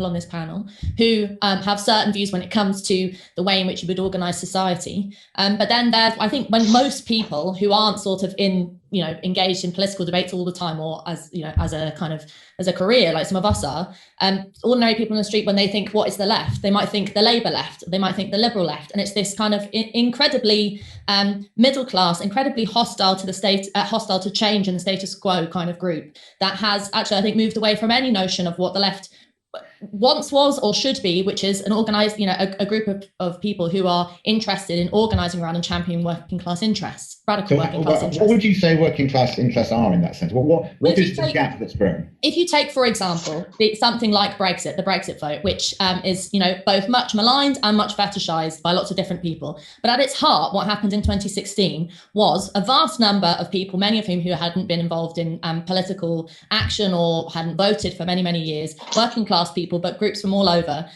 on this panel, who have certain views when it comes to the way in which you would organise society. But then there's, I think, when most people who aren't sort of engaged in political debates all the time, or as a career, like some of us are, ordinary people on the street, when they think what is the left, they might think the Labour left, they might think the Liberal left, and it's this kind of incredibly middle class, incredibly hostile to the state, hostile to change in the status quo kind of group that has actually, I think, moved away from any notion of what the left once was or should be, which is an organized, a group of people who are interested in organizing around and championing working class interests, radical working class interests. What would you say working class interests are in that sense? What is the gap that's grown? If you take, for example, something like Brexit, the Brexit vote, which is both much maligned and much fetishized by lots of different people, but at its heart, what happened in 2016 was a vast number of people, many of whom who hadn't been involved in political action or hadn't voted for many, many years, working class people people, but groups from all over,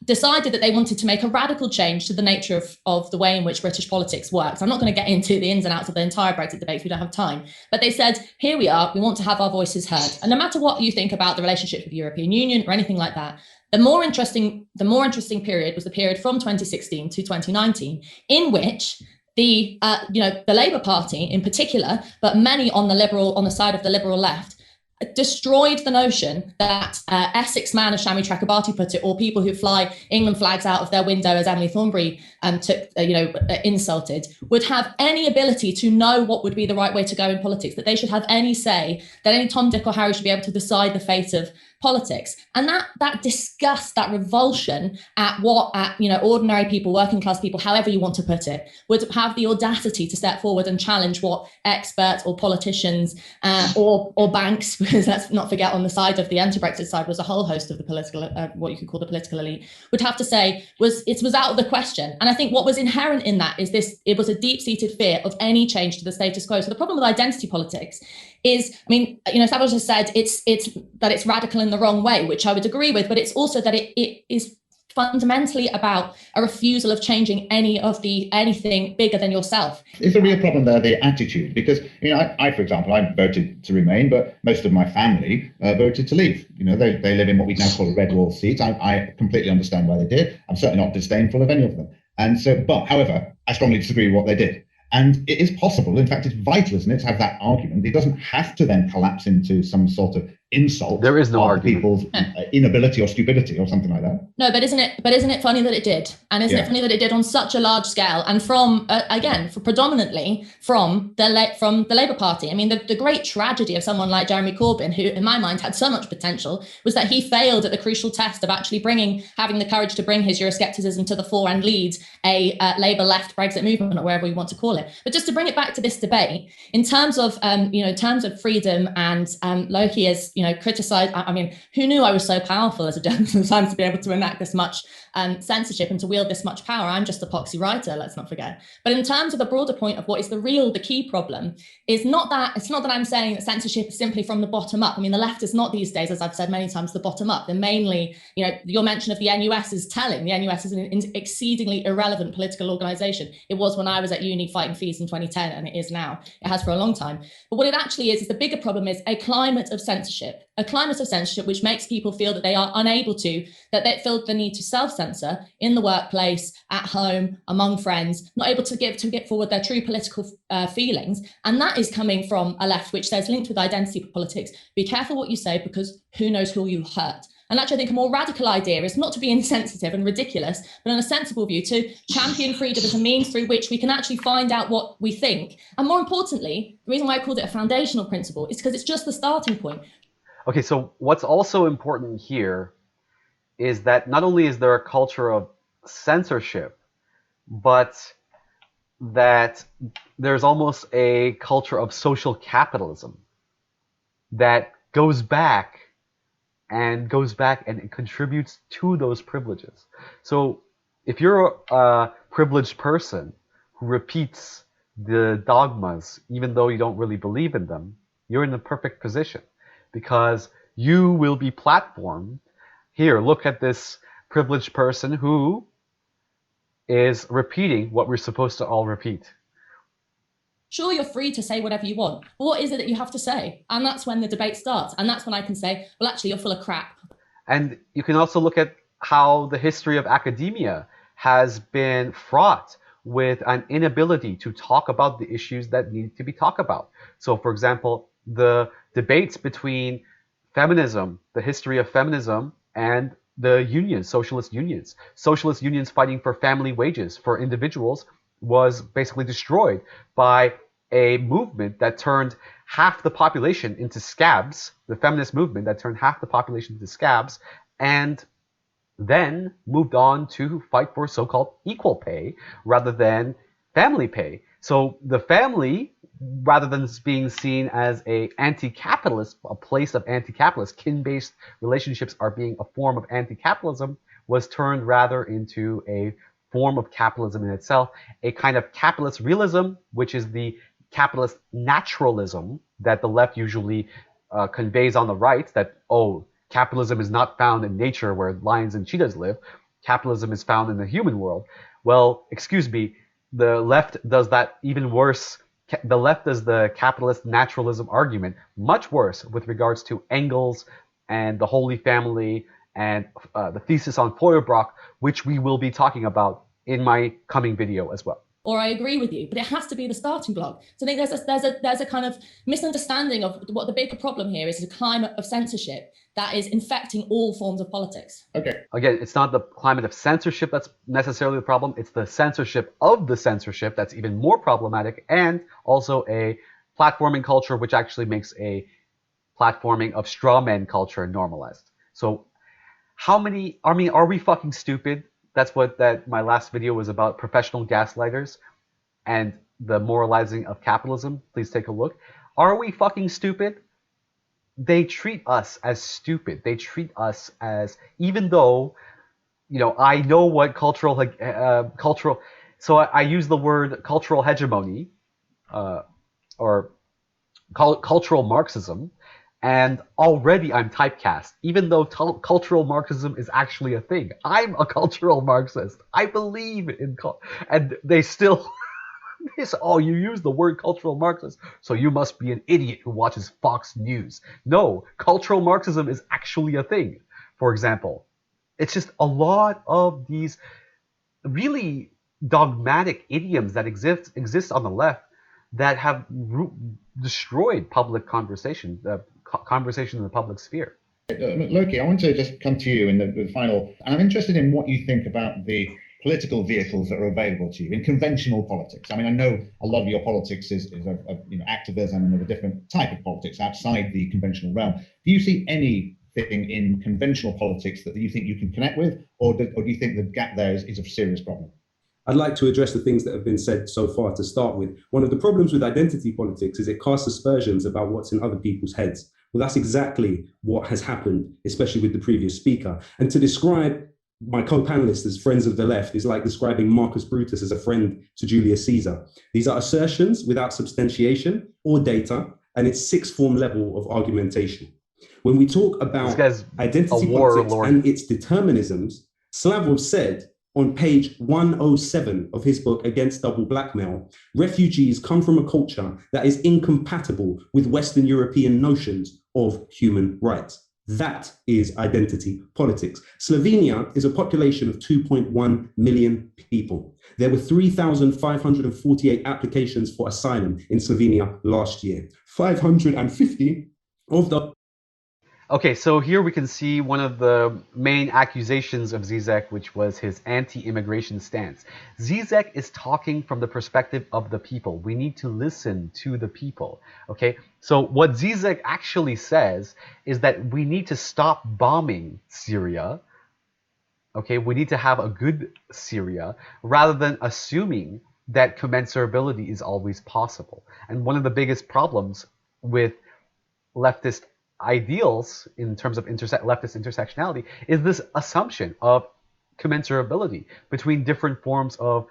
decided that they wanted to make a radical change to the nature of the way in which British politics works. I'm not going to get into the ins and outs of the entire Brexit debate. We don't have time. But they said, here we are. We want to have our voices heard. And no matter what you think about the relationship with the European Union or anything like that, the more interesting period was the period from 2016 to 2019, in which the Labour Party in particular, but many on the side of the liberal left, destroyed the notion that Essex man, as Shami Chakrabarti put it, or people who fly England flags out of their window, as Emily Thornberry insulted, would have any ability to know what would be the right way to go in politics, that they should have any say, that any Tom, Dick or Harry should be able to decide the fate of politics. And that disgust, that revulsion at ordinary people, working class people, however you want to put it, would have the audacity to step forward and challenge what experts or politicians or banks, because let's not forget on the side of the anti-Brexit side was a whole host of the political, what you could call the political elite, would have to say was out of the question. And I think what was inherent in that is it was a deep-seated fear of any change to the status quo. So the problem with identity politics is, Slavoj has said it's that it's radical in the wrong way, which I would agree with, but it's also that it is fundamentally about a refusal of changing anything bigger than yourself. Is the real problem there the attitude? Because I, for example, I voted to remain, but most of my family voted to leave. They live in what we now call a red wall seat. I completely understand why they did. I'm certainly not disdainful of any of them. And so, but however, I strongly disagree with what they did. And it is possible, in fact, it's vital, isn't it, to have that argument. It doesn't have to then collapse into some sort of insult. There is no argument. People's inability or stupidity or something like that. No, but isn't it funny that it did? And isn't it funny that it did on such a large scale and from predominantly from the Labour Party? I mean, the great tragedy of someone like Jeremy Corbyn, who in my mind had so much potential, was that he failed at the crucial test of actually having the courage to bring his Euroscepticism to the fore and lead a Labour left Brexit movement, or wherever we want to call it. But just to bring it back to this debate, in terms of freedom, and Lowkey has criticized. I mean, who knew I was so powerful as a journalist at the time to be able to enact this much censorship and to wield this much power? I'm just a poxy writer, let's not forget. But in terms of the broader point of what is the key problem, it's not that I'm saying that censorship is simply from the bottom up. I mean, the left is not these days, as I've said many times, the bottom up. They're mainly, your mention of the NUS is telling. The NUS is an exceedingly irrelevant political organisation. It was when I was at uni fighting fees in 2010, and it is now. It has for a long time. But what it actually is the bigger problem is a climate of censorship which makes people feel that they are unable to, that they feel the need to self-censor in the workplace, at home, among friends, not able to get forward their true political feelings. And that is coming from a left which says, linked with identity politics, be careful what you say because who knows who you hurt. And actually, I think a more radical idea is not to be insensitive and ridiculous, but on a sensible view, to champion freedom as a means through which we can actually find out what we think. And more importantly, the reason why I called it a foundational principle is because it's just the starting point. Okay, so what's also important here is that not only is there a culture of censorship, but that there's almost a culture of social capitalism that goes back and it contributes to those privileges. So if you're a privileged person who repeats the dogmas, even though you don't really believe in them, you're in the perfect position because you will be platformed. Here, look at this privileged person who is repeating what we're supposed to all repeat. Sure, you're free to say whatever you want, but what is it that you have to say? And that's when the debate starts. And that's when I can say, well, actually, you're full of crap. And you can also look at how the history of academia has been fraught with an inability to talk about the issues that need to be talked about. So, for example, the debates between feminism, the history of feminism, and the unions, socialist unions fighting for family wages for individuals, was basically destroyed by a movement that turned half the population into scabs, the feminist movement that turned half the population into scabs, and then moved on to fight for so-called equal pay rather than family pay. So the family, rather than being seen as a place of anti-capitalist, kin-based relationships are being a form of anti-capitalism, was turned rather into a form of capitalism in itself, a kind of capitalist realism, which is the capitalist naturalism that the left usually conveys on the right, that, capitalism is not found in nature where lions and cheetahs live. Capitalism is found in the human world. Well, excuse me, the left does that even worse. The left does the capitalist naturalism argument much worse with regards to Engels and the Holy Family and the thesis on Feuerbach, which we will be talking about in my coming video as well. Or I agree with you, but it has to be the starting block. So I think there's a kind of misunderstanding of what the bigger problem here is a climate of censorship that is infecting all forms of politics. Okay. Again, it's not the climate of censorship that's necessarily the problem. It's the censorship of the censorship that's even more problematic, and also a platforming culture which actually makes a platforming of straw men culture normalized. So are we fucking stupid? That's what my last video was about, professional gaslighters and the moralizing of capitalism. Please take a look. Are we fucking stupid? They treat us as stupid. They treat us as, even though, I know what cultural, so I use the word cultural hegemony, or cultural Marxism, and already I'm typecast, even though cultural Marxism is actually a thing. I'm a cultural Marxist. I believe in and they still they say, oh, you use the word cultural Marxist, so you must be an idiot who watches Fox News. No, cultural Marxism is actually a thing, for example. It's just a lot of these really dogmatic idioms that exist on the left that have destroyed public conversation, conversation in the public sphere. Lowkey, I want to just come to you in the final, and I'm interested in what you think about the political vehicles that are available to you in conventional politics. I mean, I know a lot of your politics is activism and of a different type of politics outside the conventional realm. Do you see anything in conventional politics that you think you can connect with, or do you think the gap there is a serious problem? I'd like to address the things that have been said so far to start with. One of the problems with identity politics is it casts aspersions about what's in other people's heads. Well, that's exactly what has happened, especially with the previous speaker. And to describe my co-panelists as friends of the left is like describing Marcus Brutus as a friend to Julius Caesar. These are assertions without substantiation or data, and it's sixth form level of argumentation. When we talk about identity politics and its determinisms, Slavoj said on page 107 of his book, Against Double Blackmail, refugees come from a culture that is incompatible with Western European notions of human rights. That is identity politics. Slovenia is a population of 2.1 million people. There were 3,548 applications for asylum in Slovenia last year. 550 of the... Okay, so here we can see one of the main accusations of Zizek, which was his anti-immigration stance. Zizek is talking from the perspective of the people. We need to listen to the people, okay? So what Zizek actually says is that we need to stop bombing Syria, okay? We need to have a good Syria, rather than assuming that commensurability is always possible. And one of the biggest problems with leftist ideals in terms of leftist intersectionality is this assumption of commensurability between different forms of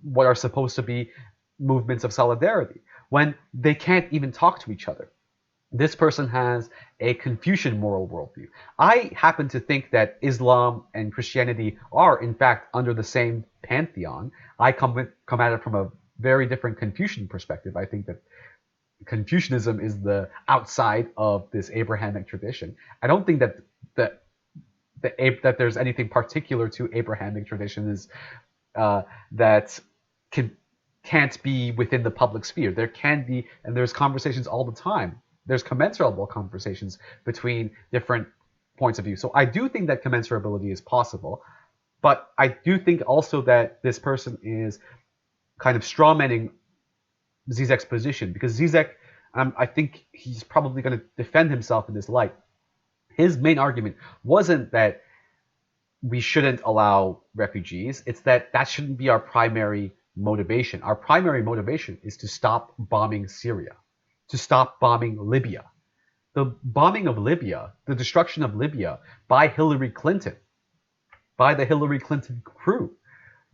what are supposed to be movements of solidarity when they can't even talk to each other. This person has a Confucian moral worldview. I happen to think that Islam and Christianity are in fact under the same pantheon. I come at it from a very different Confucian perspective. I think that Confucianism is the outside of this Abrahamic tradition. I don't think that there's anything particular to Abrahamic traditions that can't be within the public sphere. There can be, and there's conversations all the time. There's commensurable conversations between different points of view. So I do think that commensurability is possible, but I do think also that this person is kind of strawmanning Zizek's position, because Zizek, I think he's probably going to defend himself in this light. His main argument wasn't that we shouldn't allow refugees. It's that shouldn't be our primary motivation. Our primary motivation is to stop bombing Syria, to stop bombing Libya. The bombing of Libya, the destruction of Libya by Hillary Clinton, by the Hillary Clinton crew,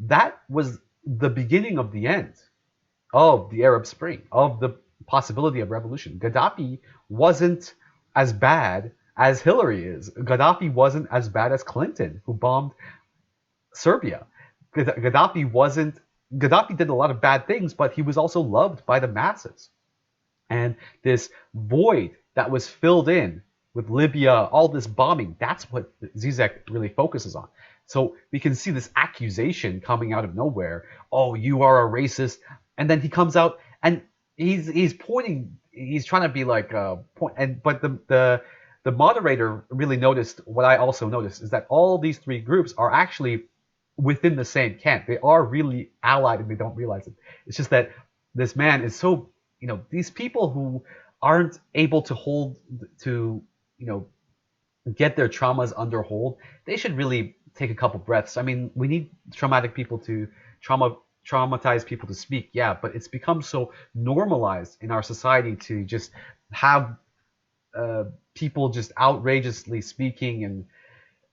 that was the beginning of the end of the Arab Spring, of the possibility of revolution. Gaddafi wasn't as bad as Hillary is. Gaddafi wasn't as bad as Clinton, who bombed Serbia. Gaddafi did a lot of bad things, but he was also loved by the masses. And this void that was filled in with Libya, all this bombing, that's what Zizek really focuses on. So we can see this accusation coming out of nowhere. Oh, you are a racist. And then he comes out and he's pointing, he's trying to be like but the moderator really noticed what I also noticed is that all these three groups are actually within the same camp. They are really allied and they don't realize it. It's just that this man is so, these people who aren't able to get their traumas under hold, they should really take a couple breaths. I mean, we need traumatic people to traumatize people to speak, yeah, but it's become so normalized in our society to just have people just outrageously speaking, and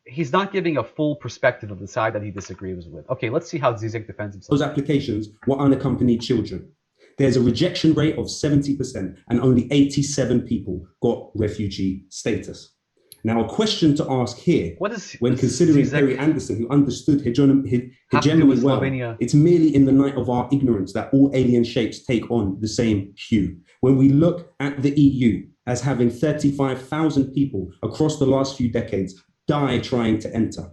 he's not giving a full perspective of the side that he disagrees with. Okay, let's see how Zizek defends himself. Those applications were unaccompanied children. There's a rejection rate of 70% and only 87 people got refugee status. Now, a question to ask here, when considering Perry Anderson, who understood hegemony well, Slovenia? It's merely in the night of our ignorance that all alien shapes take on the same hue. When we look at the EU as having 35,000 people across the last few decades die trying to enter,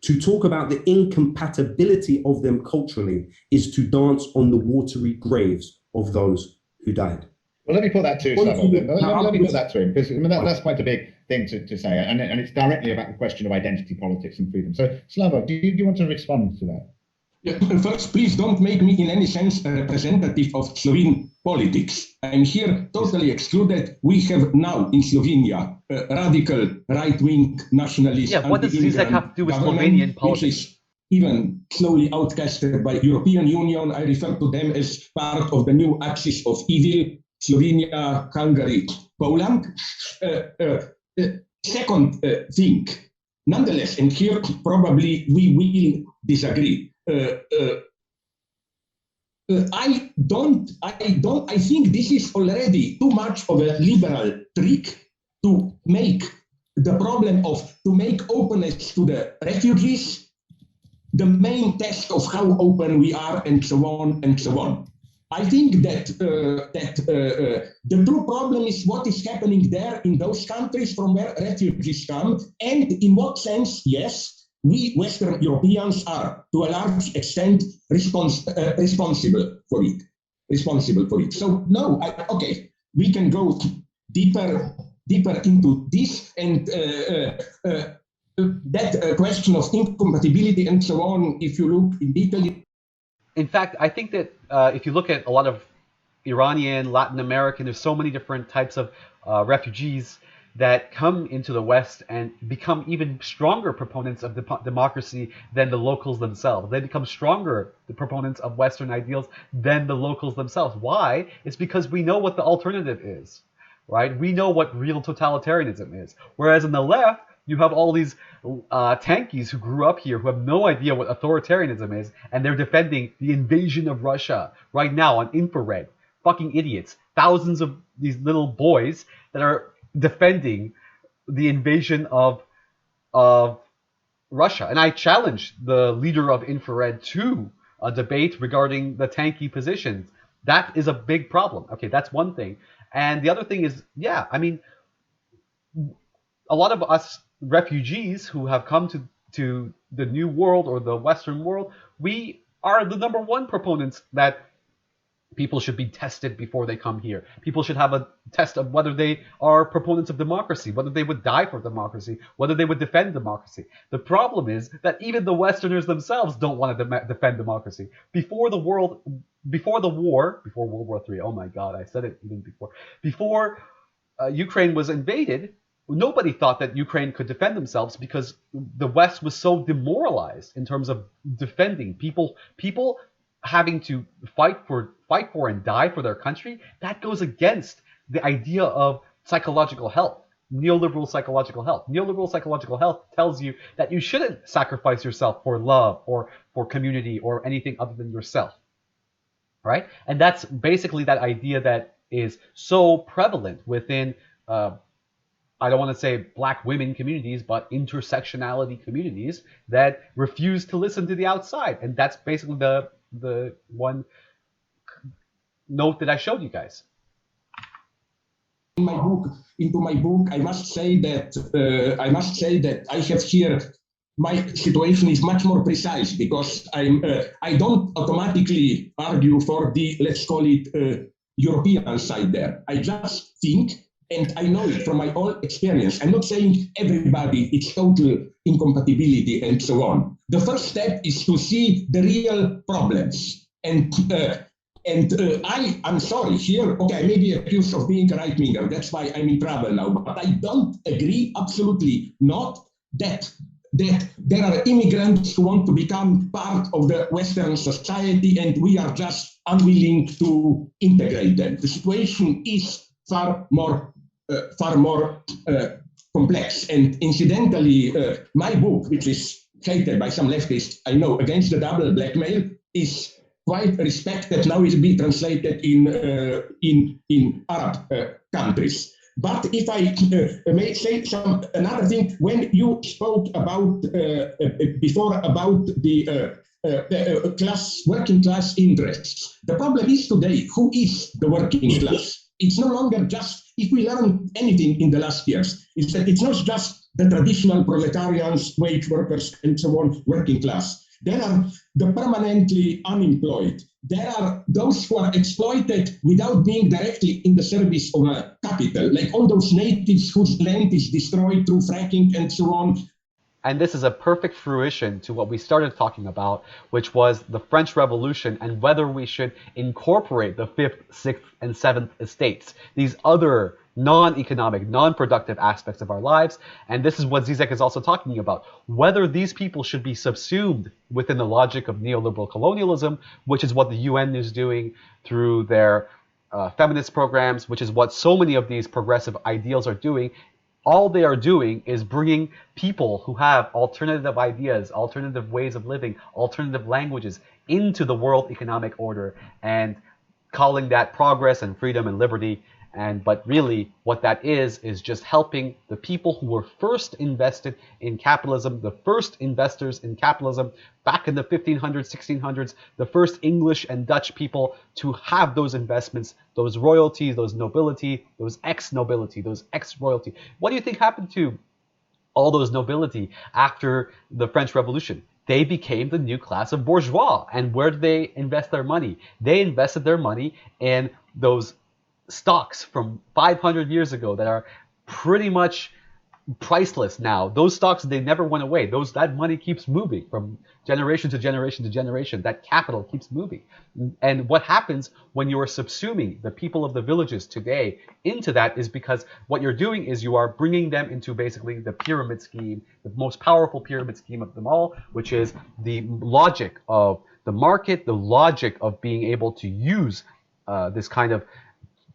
to talk about the incompatibility of them culturally is to dance on the watery graves of those who died. Well, let me put that to Slavoj. Let me put that to him, because that's quite a big thing to say, and it's directly about the question of identity politics and freedom. So, Slavoj, do you want to respond to that? Yeah, first, please don't make me in any sense a representative of Slovene politics. I'm here totally excluded. We have now in Slovenia radical right-wing nationalist. Yeah, what does Zizek have to do with Slovenian politics? Which is even slowly outcasted by European Union. I refer to them as part of the new axis of evil. Slovenia, Hungary, Poland. Second thing, nonetheless, and here probably we will disagree. I think this is already too much of a liberal trick to make the problem to make openness to the refugees the main test of how open we are, and so on and so on. I think that the true problem is what is happening there in those countries from where refugees come, and in what sense, yes, we Western Europeans are to a large extent responsible for it. So no, okay, we can go deeper into this, and that question of incompatibility and so on, if you look in detail. In fact, I think that if you look at a lot of Iranian, Latin American, there's so many different types of refugees that come into the West and become even stronger proponents of democracy than the locals themselves. They become stronger the proponents of Western ideals than the locals themselves. Why? It's because we know what the alternative is, right? We know what real totalitarianism is. Whereas in the left, you have all these tankies who grew up here who have no idea what authoritarianism is, and they're defending the invasion of Russia right now on infrared. Fucking idiots. Thousands of these little boys that are defending the invasion of Russia. And I challenge the leader of infrared to a debate regarding the tanky positions. That is a big problem. Okay, that's one thing. And the other thing is, yeah, I mean, a lot of us refugees who have come to the new world or the Western world, we are the number one proponents that people should be tested before they come here. People should have a test of whether they are proponents of democracy, whether they would die for democracy, whether they would defend democracy. The problem is that even the Westerners themselves don't want to defend democracy. Before World War III, oh my God, I said it even before Ukraine was invaded, nobody thought that Ukraine could defend themselves because the West was so demoralized in terms of defending people having to fight for and die for their country. That goes against the idea of psychological health, neoliberal psychological health. Neoliberal psychological health tells you that you shouldn't sacrifice yourself for love or for community or anything other than yourself, right? And that's basically that idea that is so prevalent within I don't want to say black women communities, but intersectionality communities that refuse to listen to the outside. And that's basically the one note that I showed you guys. Into my book, I must say that I have here my situation is much more precise because I don't automatically argue for the, let's call it, European side there. I just think, and I know it from my own experience. I'm not saying everybody, it's total incompatibility and so on. The first step is to see the real problems. I'm sorry here, okay, I may be accused of being a right-winger, that's why I'm in trouble now, but I don't agree, absolutely not, that there are immigrants who want to become part of the Western society and we are just unwilling to integrate them. The situation is far more complex. And incidentally, my book, which is hated by some leftists, I know, Against the Double Blackmail, is quite respected. Now it will be translated in Arab countries. But if I may say another thing, when you spoke about before about the working class interests, the problem is today, who is the working class? It's no longer just, if we learned anything in the last years, it's that it's not just the traditional proletarians, wage workers, and so on, working class. There are the permanently unemployed. There are those who are exploited without being directly in the service of a capital, like all those natives whose land is destroyed through fracking and so on. And this is a perfect fruition to what we started talking about, which was the French Revolution and whether we should incorporate the 5th, 6th, and 7th estates, these other non-economic, non-productive aspects of our lives. And this is what Zizek is also talking about, whether these people should be subsumed within the logic of neoliberal colonialism, which is what the UN is doing through their feminist programs, which is what so many of these progressive ideals are doing. All they are doing is bringing people who have alternative ideas, alternative ways of living, alternative languages into the world economic order and calling that progress and freedom and liberty. But really what that is just helping the people who were first invested in capitalism, the first investors in capitalism back in the 1500s, 1600s, the first English and Dutch people to have those investments, those royalties, those nobility, those ex-nobility, those ex-royalty. What do you think happened to all those nobility after the French Revolution? They became the new class of bourgeois. And where did they invest their money? They invested their money in those stocks from 500 years ago that are pretty much priceless now. Those stocks, they never went away. That money keeps moving from generation to generation to generation. That capital keeps moving. And what happens when you are subsuming the people of the villages today into that is because what you're doing is you are bringing them into basically the pyramid scheme, the most powerful pyramid scheme of them all, which is the logic of the market, the logic of being able to use this kind of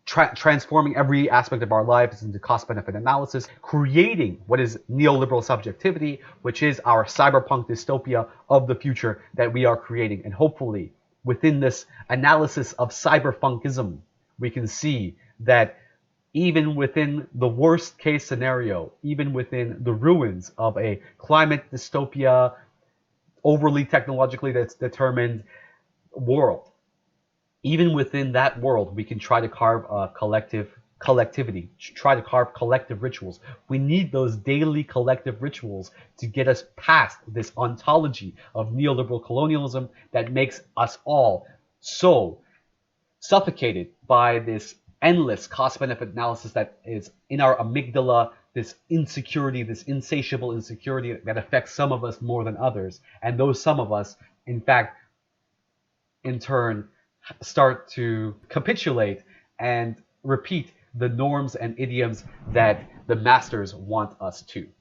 transforming every aspect of our lives into cost-benefit analysis, creating what is neoliberal subjectivity, which is our cyberpunk dystopia of the future that we are creating. And hopefully, within this analysis of cyberpunkism, we can see that even within the worst case scenario, even within the ruins of a climate dystopia, overly technologically determined world, even within that world, we can try to carve a collectivity, try to carve collective rituals. We need those daily collective rituals to get us past this ontology of neoliberal colonialism that makes us all so suffocated by this endless cost-benefit analysis that is in our amygdala, this insecurity, this insatiable insecurity that affects some of us more than others. And those some of us, in fact, in turn, start to capitulate and repeat the norms and idioms that the masters want us to.